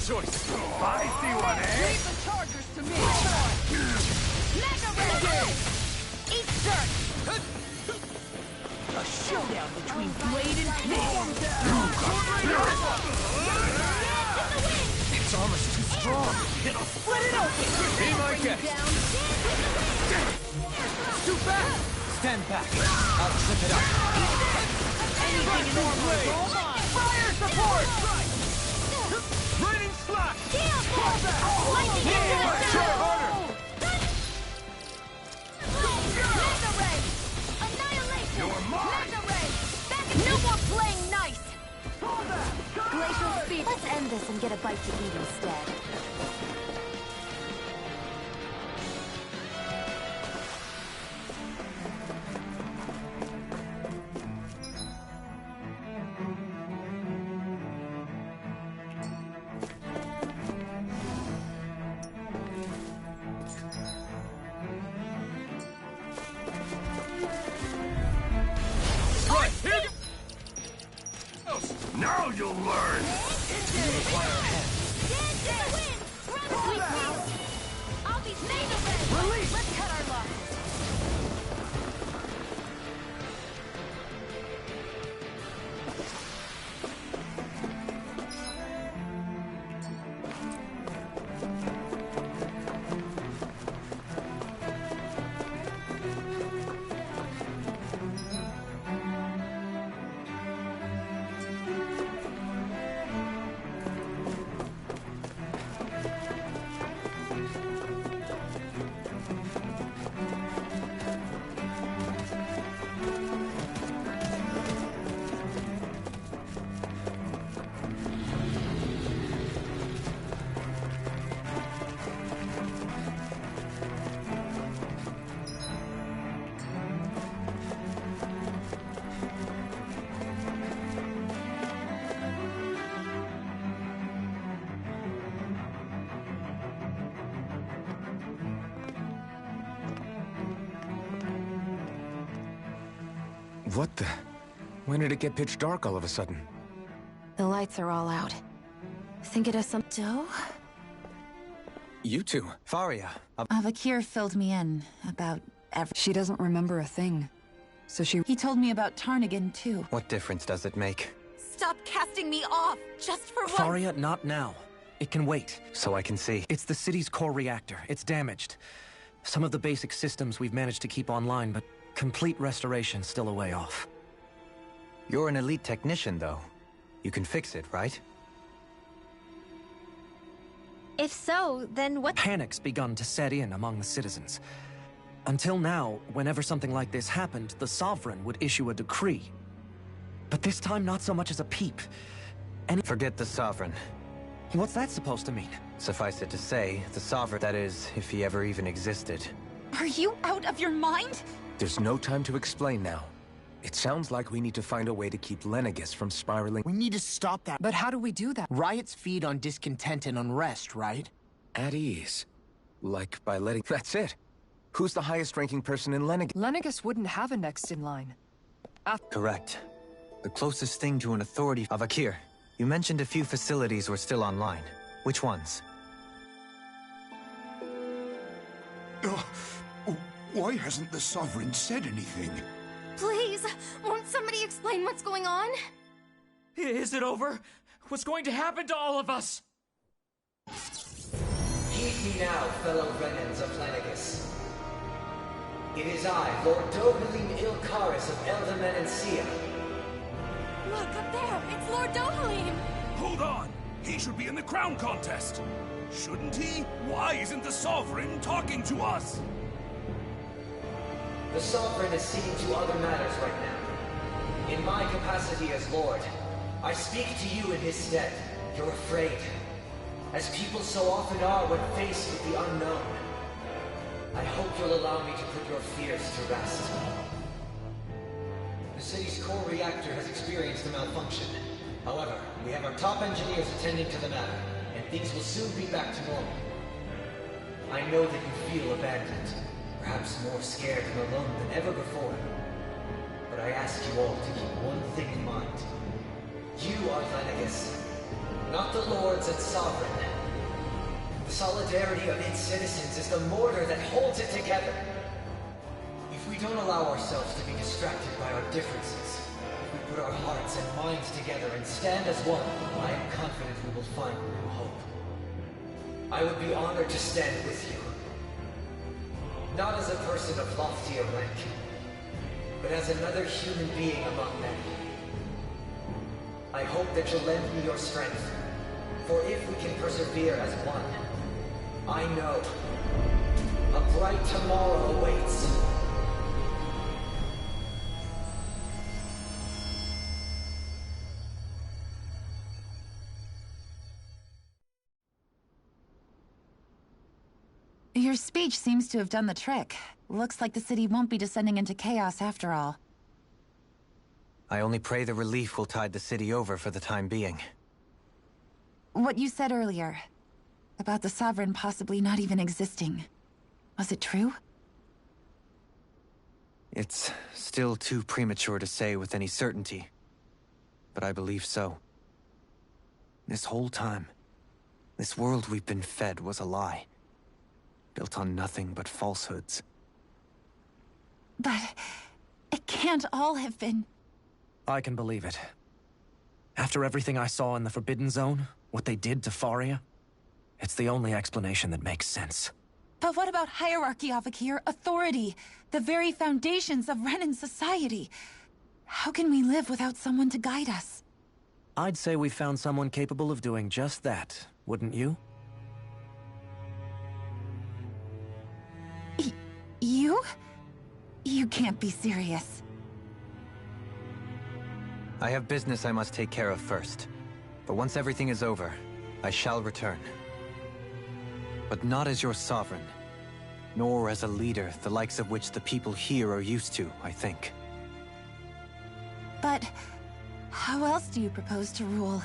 choice. I see one, eh? Leave the chargers to me. Mega Ray! Eat dirt! A showdown between Blade and Pig. Its armor's too strong. It'll split it open. Be my guest. Too fast. Stand back. I'll trip it up. Anything in armor is all mine. Fire support. Raining slash. Lightning Mega Ray. Annihilation. You're mine. Mega Ray. No more playing nice. Glacial speed. Let's end this and get a bite to eat instead. Now you'll learn! Release! Let's cut our losses. What the? When did it get pitch dark all of a sudden? The lights are all out. Think it has some dough? You two. Faria. Avakir filled me in about She doesn't remember a thing. So He told me about Tarnigan, too. What difference does it make? Stop casting me off, just for once! Faria, not now. It can wait. So I can see. It's the city's core reactor. It's damaged. Some of the basic systems we've managed to keep online, but complete restoration's still a way off. You're an elite technician, though. You can fix it, right? If so, then what— Panic's begun to set in among the citizens. Until now, whenever something like this happened, the Sovereign would issue a decree. But this time, not so much as a peep. Forget the Sovereign. What's that supposed to mean? Suffice it to say, the Sovereign, that is, if he ever even existed. Are you out of your mind? There's no time to explain now. It sounds like we need to find a way to keep Lenegis from spiraling. We need to stop that. But how do we do that? Riots feed on discontent and unrest, right? At ease. Like by letting... That's it. Who's the highest-ranking person in Lenegis? Lenegis wouldn't have a next in line. Correct. The closest thing to an authority... Avakir, you mentioned a few facilities were still online. Which ones? Why hasn't the Sovereign said anything? Please, won't somebody explain what's going on? Is it over? What's going to happen to all of us? Heed me now, fellow Renans of Lenegis. It is I, Lord Dohalim Ilkaris of Elda Menancia. Look, up there! It's Lord Dohalim! Hold on! He should be in the crown contest! Shouldn't he? Why isn't the Sovereign talking to us? The Sovereign is seeing to other matters right now. In my capacity as Lord, I speak to you in his stead. You're afraid, as people so often are when faced with the unknown. I hope you'll allow me to put your fears to rest. The city's core reactor has experienced a malfunction. However, we have our top engineers attending to the matter, and things will soon be back to normal. I know that you feel abandoned, perhaps more scared and alone than ever before. But I ask you all to keep one thing in mind. You are Lenegis. not the Lords and Sovereign. The solidarity of its citizens is the mortar that holds it together. If we don't allow ourselves to be distracted by our differences, if we put our hearts and minds together and stand as one, I am confident we will find new hope. I would be honored to stand with you. Not as a person of loftier rank, but as another human being among men. I hope that you'll lend me your strength, for if we can persevere as one, I know a bright tomorrow awaits. Your speech seems to have done the trick. Looks like the city won't be descending into chaos after all. I only pray the relief will tide the city over for the time being. What you said earlier, about the Sovereign possibly not even existing, was it true? It's still too premature to say with any certainty, but I believe so. This whole time, this world we've been fed was a lie. Built on nothing but falsehoods. But it can't all have been... I can believe it. After everything I saw in the Forbidden Zone, what they did to Faria, it's the only explanation that makes sense. But what about hierarchy, Avakir? Authority? The very foundations of Renan society? How can we live without someone to guide us? I'd say we found someone capable of doing just that, wouldn't you? You? You can't be serious. I have business I must take care of first. But once everything is over, I shall return. But not as your sovereign, nor as a leader the likes of which the people here are used to, I think. But how else do you propose to rule?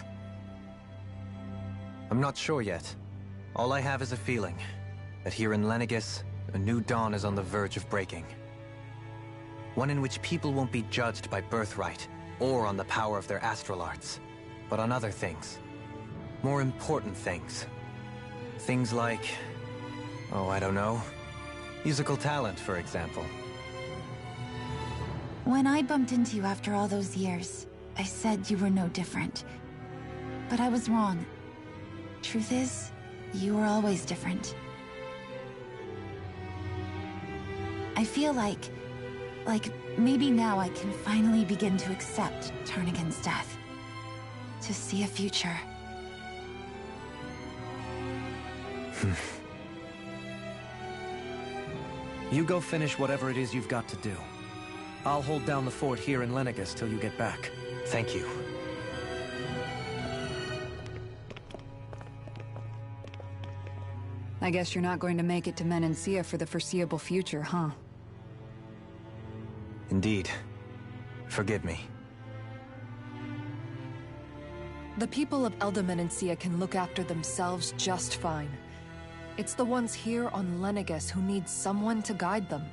I'm not sure yet. All I have is a feeling that here in Lenegis, a new dawn is on the verge of breaking. One in which people won't be judged by birthright or on the power of their astral arts, but on other things. More important things. Things like, oh, I don't know, musical talent, for example. When I bumped into you after all those years, I said you were no different. But I was wrong. Truth is, you were always different. I feel like maybe now I can finally begin to accept Tarnigan's death. To see a future. You go finish whatever it is you've got to do. I'll hold down the fort here in Lenegis till you get back. Thank you. I guess you're not going to make it to Menancia for the foreseeable future, huh? Indeed. Forgive me. The people of Elda Menancia can look after themselves just fine. It's the ones here on Lenegis who need someone to guide them.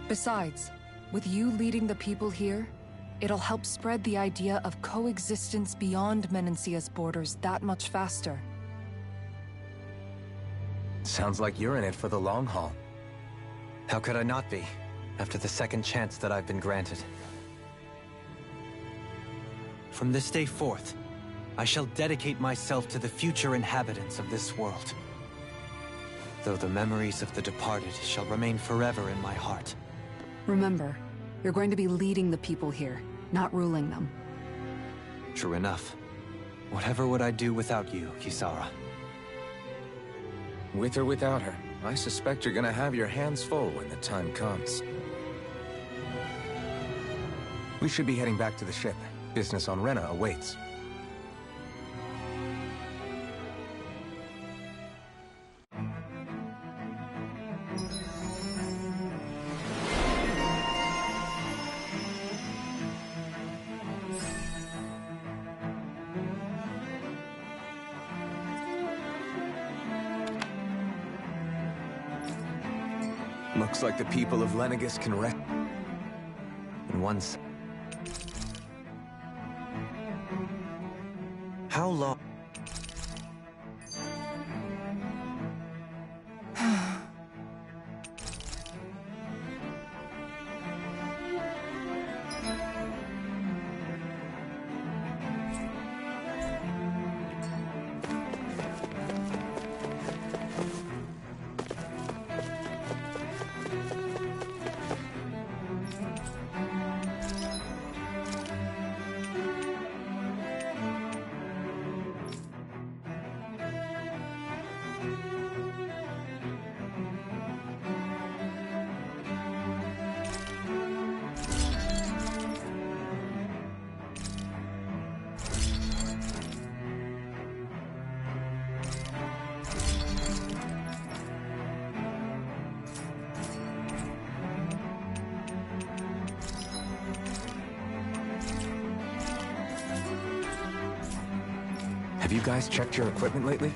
Besides, with you leading the people here, it'll help spread the idea of coexistence beyond Menancia's borders that much faster. Sounds like you're in it for the long haul. How could I not be, after the second chance that I've been granted? From this day forth, I shall dedicate myself to the future inhabitants of this world. Though the memories of the departed shall remain forever in my heart. Remember, you're going to be leading the people here, not ruling them. True enough. Whatever would I do without you, Kisara? With or without her, I suspect you're gonna have your hands full when the time comes. We should be heading back to the ship. Business on Rena awaits. Looks like the people of Lenegis can rest. And once... How long? Have you guys checked your equipment lately?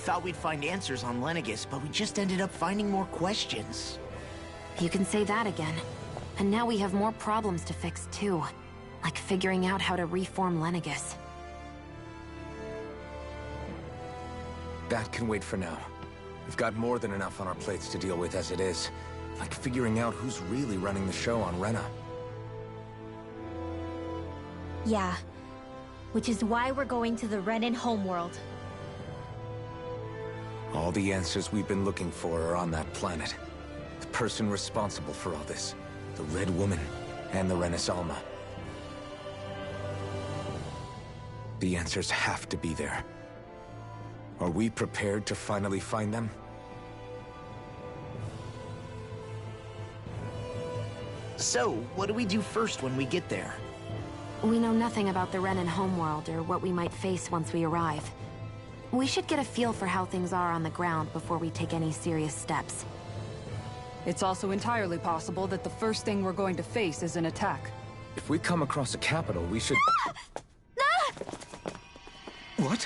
I thought we'd find answers on Lenegis, but we just ended up finding more questions. You can say that again. And now we have more problems to fix, too. Like figuring out how to reform Lenegis. That can wait for now. We've got more than enough on our plates to deal with as it is. Like figuring out who's really running the show on Rena. Yeah. Which is why we're going to the Renan homeworld. All the answers we've been looking for are on that planet. The person responsible for all this. The Red Woman and the Renis Alma. The answers have to be there. Are we prepared to finally find them? So, what do we do first when we get there? We know nothing about the Renan homeworld or what we might face once we arrive. We should get a feel for how things are on the ground before we take any serious steps. It's also entirely possible that the first thing we're going to face is an attack. If we come across a capital, we should... What?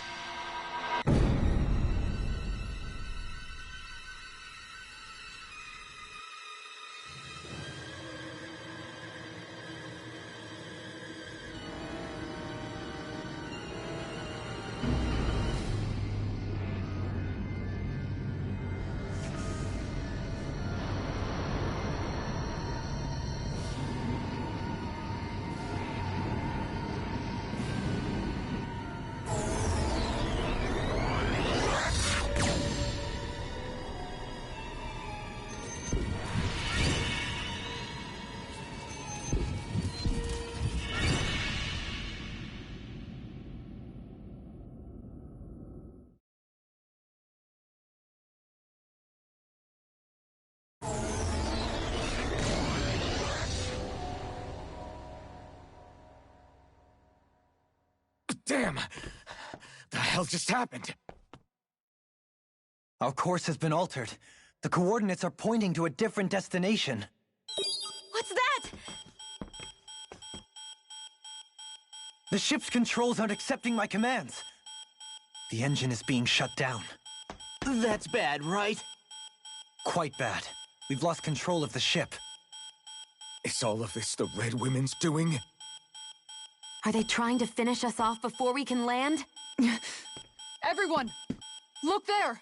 Damn! The hell just happened? Our course has been altered. The coordinates are pointing to a different destination. What's that? The ship's controls aren't accepting my commands. The engine is being shut down. That's bad, right? Quite bad. We've lost control of the ship. Is all of this the Red Women's doing? Are they trying to finish us off before we can land? Everyone! Look there!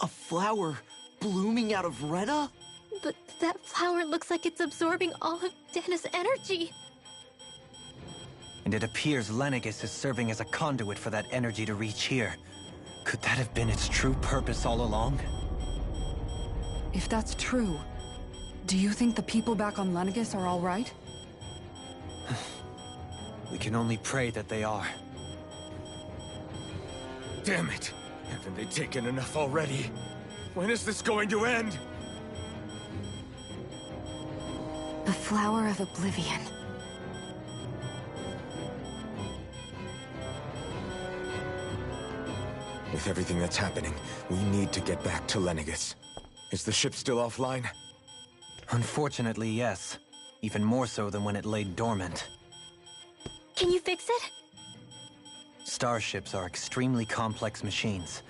A flower blooming out of Rena? But that flower looks like it's absorbing all of Dana's energy. And it appears Lenegis is serving as a conduit for that energy to reach here. Could that have been its true purpose all along? If that's true, do you think the people back on Lenegis are all right? We can only pray that they are. Damn it! Haven't they taken enough already? When is this going to end? The Flower of Oblivion. With everything that's happening, we need to get back to Lenegis. Is the ship still offline? Unfortunately, yes. Even more so than when it lay dormant. Can you fix it? Starships are extremely complex machines.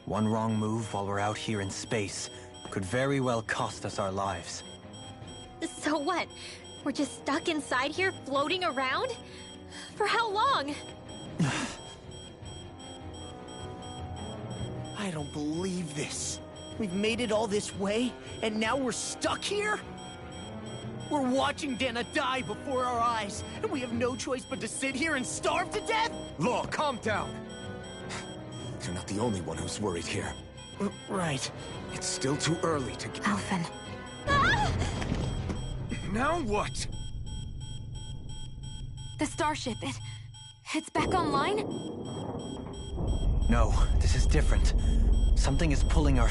One wrong move while we're out here in space could very well cost us our lives. So what? We're just stuck inside here, floating around? For how long? I don't believe this. We've made it all this way, and now we're stuck here? We're watching Dana die before our eyes, and we have no choice but to sit here and starve to death? Law, calm down! You're not the only one who's worried here. Right. It's still too early to... Alphen. Ah! Now what? The starship, it's back online? No, this is different. Something is pulling our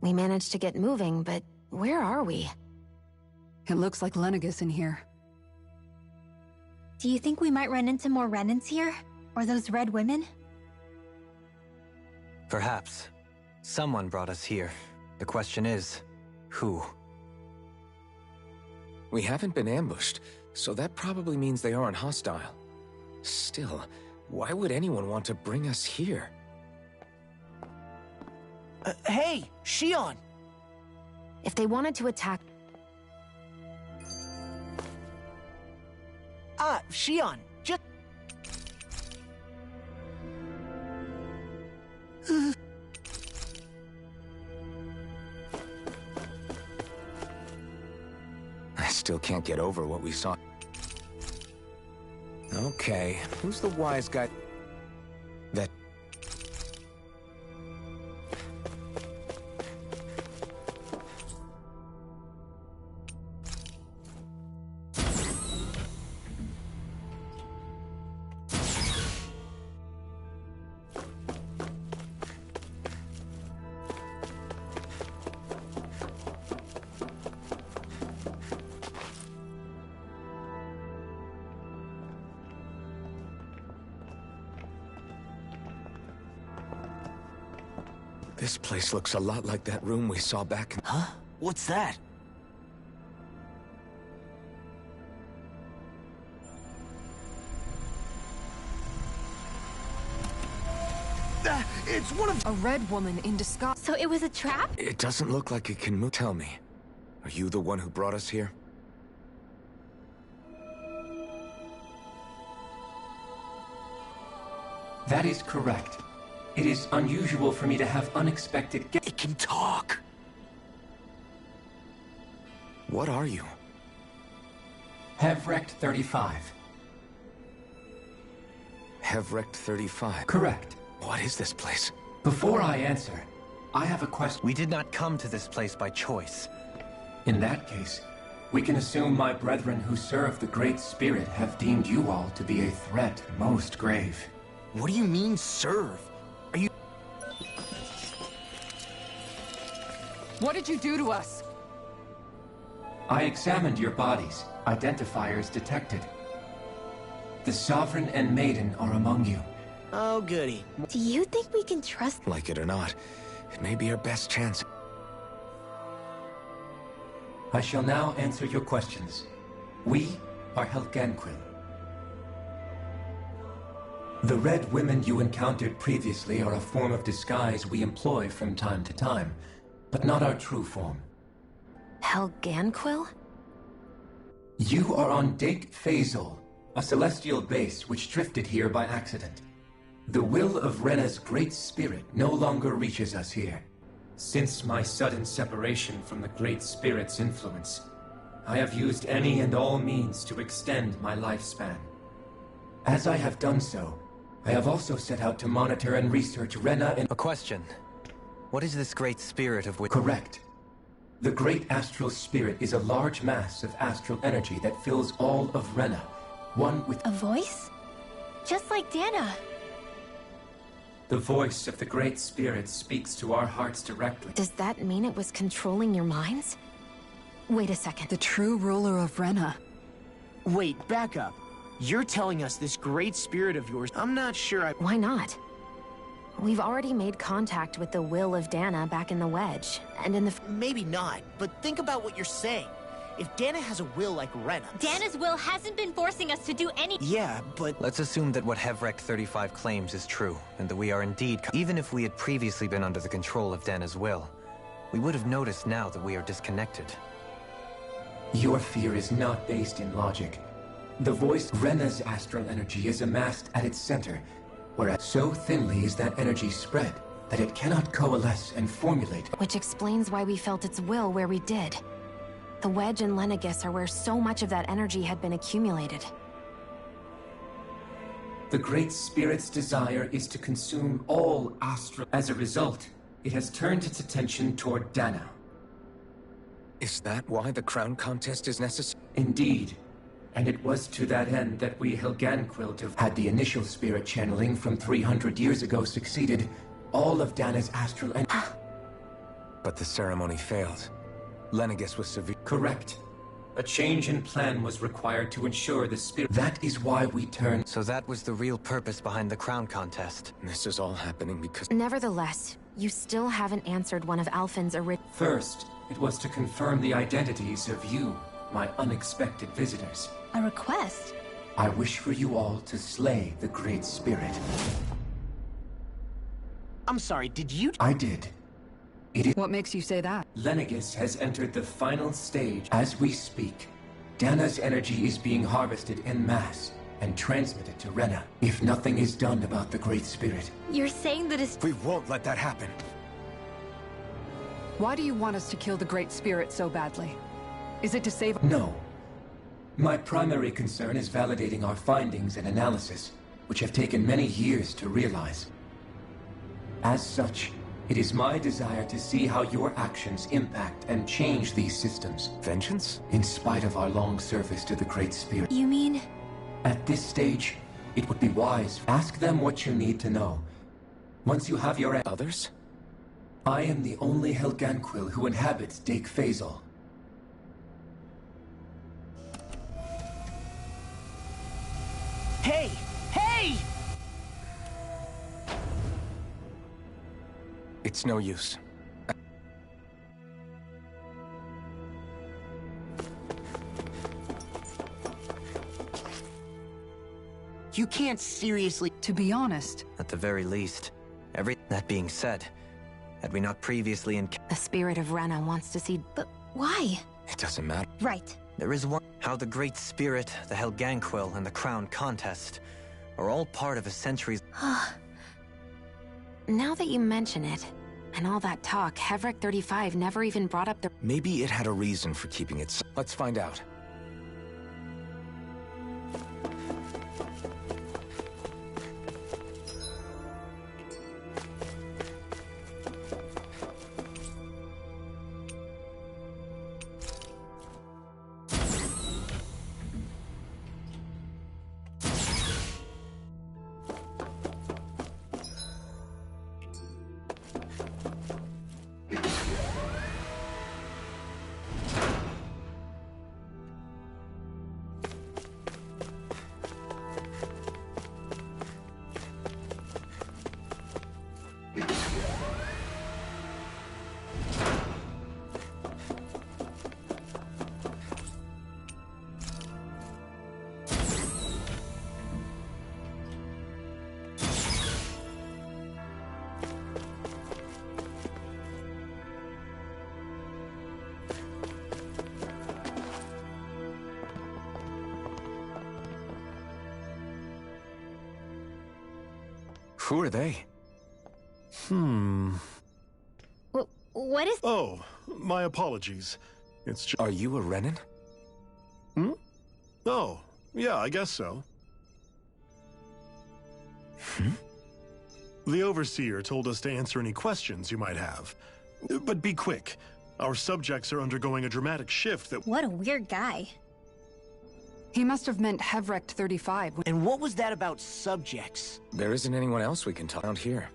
We managed to get moving, but where are we? It looks like Lenegis in here. Do you think we might run into more Renans here? Or those red women? Perhaps. Someone brought us here. The question is, who? We haven't been ambushed, so that probably means they aren't hostile. Still, why would anyone want to bring us here? Hey, Shion! If they wanted to attack... Shion, just... I still can't get over what we saw. Okay, who's the wise guy that... This place looks a lot like that room we saw back in... Huh? What's that? It's one of... A red woman in disguise. So it was a trap? It doesn't look like it can move. Tell me, are you the one who brought us here? That is correct. It is unusual for me to have unexpected guests. It can talk! What are you? Hevrecht 35. Hevrecht 35? Correct. What is this place? Before I answer, I have a question. We did not come to this place by choice. In that case, we can assume my brethren who serve the Great Spirit have deemed you all to be a threat most grave. What do you mean, serve? Are you... What did you do to us? I examined your bodies. Identifiers detected. The Sovereign and Maiden are among you. Oh, goody. Do you think we can trust... Like it or not, it may be our best chance. I shall now answer your questions. We are Helganquil. The red women you encountered previously are a form of disguise we employ from time to time, but not our true form. Helganquil? You are on Date Phasol, a celestial base which drifted here by accident. The will of Rena's great spirit no longer reaches us here. Since my sudden separation from the Great Spirit's influence, I have used any and all means to extend my lifespan. As I have done so, I have also set out to monitor and research Rena and... A question. What is this Great Spirit of which... Correct. The Great Astral Spirit is a large mass of astral energy that fills all of Rena, one with... A voice? Just like Dana. The voice of the Great Spirit speaks to our hearts directly. Does that mean it was controlling your minds? Wait a second. The true ruler of Rena. Wait, back up. You're telling us this great spirit of yours... I'm not sure I... Why not? We've already made contact with the will of Dana back in the Wedge, and in the... Maybe not, but think about what you're saying. If Dana has a will like Rena... Dana's will hasn't been forcing us to do any... Yeah, but... Let's assume that what Hevrecht 35 claims is true, and that we are indeed... Even if we had previously been under the control of Dana's will, we would have noticed now that we are disconnected. Your fear is not based in logic. The voice Rena's astral energy is amassed at its center, whereas so thinly is that energy spread that it cannot coalesce and formulate. Which explains why we felt its will where we did. The Wedge and Lenegis are where so much of that energy had been accumulated. The Great Spirit's desire is to consume all astral. As a result, it has turned its attention toward Dana. Is that why the crown contest is necessary? Indeed. And it was to that end that we Helganquil had the initial spirit channeling from 300 years ago succeeded. All of Dana's astral energy. But the ceremony failed. Lenegis was severe. Correct. A change in plan was required to ensure the spirit. That is why we turned. So that was the real purpose behind the crown contest. This is all happening because... Nevertheless, you still haven't answered one of Alphen's original... First, it was to confirm the identities of you, my unexpected visitors. A request? I wish for you all to slay the Great Spirit. I'm sorry, did you... I did. It is— What makes you say that? Lenegis has entered the final stage. As we speak, Dana's energy is being harvested en masse and transmitted to Rena. If nothing is done about the Great Spirit, You're saying that We won't let that happen. Why do you want us to kill the Great Spirit so badly? Is it to save— No. My primary concern is validating our findings and analysis, which have taken many years to realize. As such, it is my desire to see how your actions impact and change these systems. Vengeance? In spite of our long service to the Great Spirit. You mean? At this stage, it would be wise. Ask them what you need to know. Once you have your— Others? I am the only Helganquil who inhabits Dake Faisal. Hey! Hey! It's no use. You can't seriously— To be honest, At the very least. That being said, had we not previously The spirit of Rena wants to see... But why? It doesn't matter. Right. There is one— How the Great Spirit, the Helganquil, and the Crown Contest are all part of a century's— Now that you mention it, and all that talk, Hevric 35 never even brought up the... Maybe it had a reason for keeping it. Let's find out. Who are they? What is... Oh, my apologies. It's just... Are you a Renan? Oh, yeah, I guess so. The Overseer told us to answer any questions you might have. But be quick. Our subjects are undergoing a dramatic shift that... What a weird guy. he must have meant Hevrecht 35. And what was that about subjects? There isn't anyone else we can talk around here.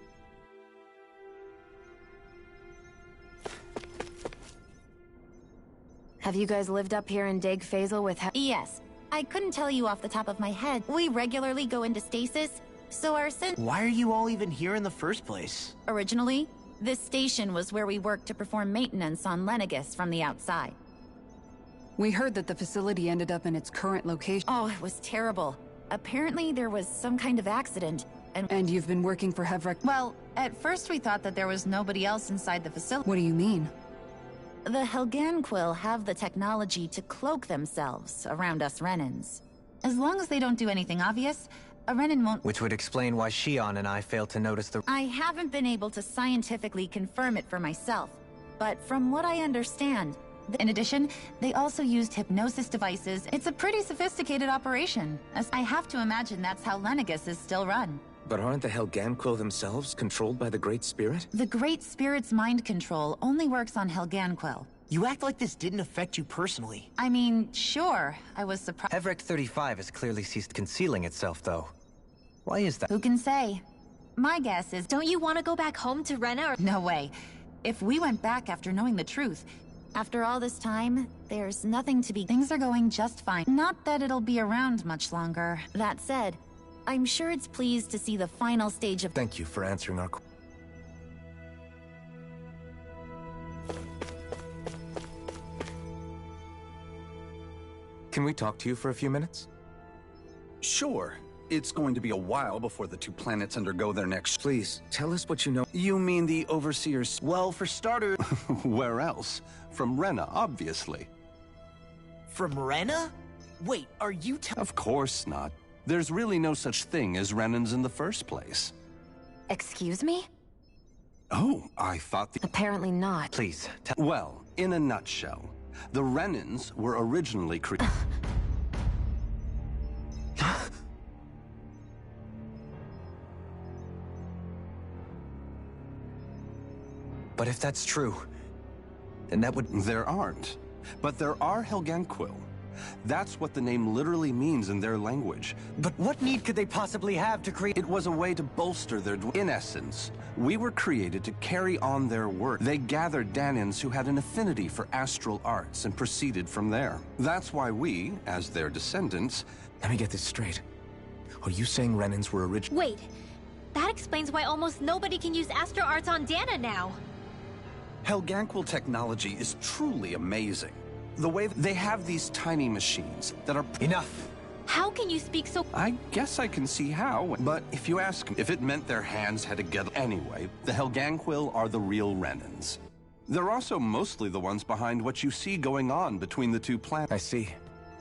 Have you guys lived up here in Dake Faisal with Yes. I couldn't tell you off the top of my head. We regularly go into stasis, so our Why are you all even here in the first place? Originally, this station was where we worked to perform maintenance on Lenegis from the outside. We heard that the facility ended up in its current location. Oh, it was terrible. Apparently there was some kind of accident, And you've been working for Hevrecht? Well, at first we thought that there was nobody else inside the facility. What do you mean? The Helganquil have the technology to cloak themselves around us Renans. As long as they don't do anything obvious, a Renan won't— Which would explain why Shion and I failed to notice the— I haven't been able to scientifically confirm it for myself, but from what I understand, in addition, they also used hypnosis devices. It's a pretty sophisticated operation, as I have to imagine that's how Lenegis is still run. But aren't the Helganquil themselves controlled by the Great Spirit? The Great Spirit's mind control only works on Helganquil. You act like this didn't affect you personally. I mean, sure, I was surprised. Hevrecht 35 has clearly ceased concealing itself, though. Why is that? Who can say? My guess is— Don't you want to go back home to Rena or— No way. If we went back after knowing the truth, after all this time, there's nothing to be— Things are going just fine. Not that it'll be around much longer. That said, I'm sure it's pleased to see the final stage of— Thank you for answering our... Can we talk to you for a few minutes? Sure. it's going to be a while before the two planets undergo their next... Please, tell us what you know. You mean the Overseer's... Well, for starters... Where else? From Rena, obviously. From Rena? Wait, are you Of course not. There's really no such thing as Renans in the first place. Excuse me? Oh, I thought the... Apparently not. Please, Well, in a nutshell, the Renans were originally created... But if that's true, then that would... There aren't. But there are Helganquil. That's what the name literally means in their language. But what need could they possibly have to create... It was a way to bolster their... In essence, we were created to carry on their work. They gathered Dahnans who had an affinity for astral arts and proceeded from there. That's why we, as their descendants... Let me get this straight. Are you saying Renans were original? Wait, that explains why almost nobody can use astral arts on Dana now. Helganquil technology is truly amazing. The way they have these tiny machines that are... Enough! How can you speak so... I guess I can see how, but if you ask me, if it meant their hands had to get... Anyway, the Helganquil are the real Renans. They're also mostly the ones behind what you see going on between the two planets. I see.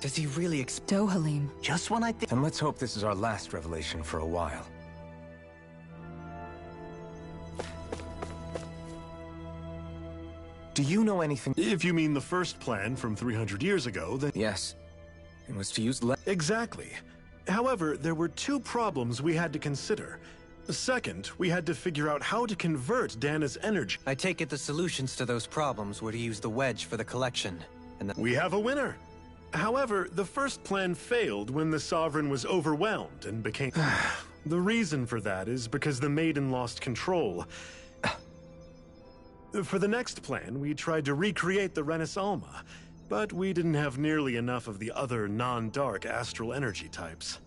Does he really Dohalim. Just when I think... And let's hope this is our last revelation for a while. Do you know anything? If you mean the first plan from 300 years ago, then... Yes. It was to use... Exactly. However, there were two problems we had to consider. Second, we had to figure out how to convert Dana's energy. I take it the solutions to those problems were to use the wedge for the collection, and We have a winner. However, the first plan failed when the Sovereign was overwhelmed and became... The reason for that is because the Maiden lost control. For the next plan, we tried to recreate the Renis Alma, but we didn't have nearly enough of the other non-dark astral energy types.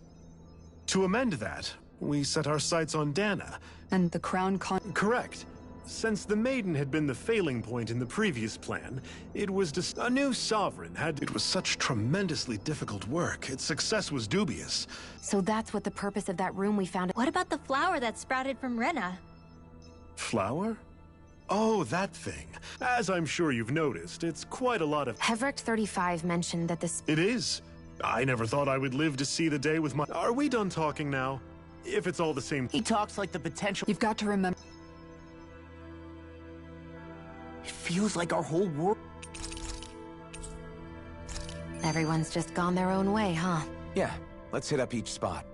To amend that, we set our sights on Dana. And the Crown Correct. Since the Maiden had been the failing point in the previous plan, it was just a new Sovereign had... It was such tremendously difficult work. Its success was dubious. So that's what the purpose of that room we found... What about the flower that sprouted from Rena? Flower? Oh, that thing. As I'm sure you've noticed, it's quite a lot of... Heverick 35 mentioned that this... It is. I never thought I would live to see the day with my... Are we done talking now? If it's all the same... He talks like the potential... You've got to remember... It feels like our whole world... Everyone's just gone their own way, huh? Yeah, let's hit up each spot.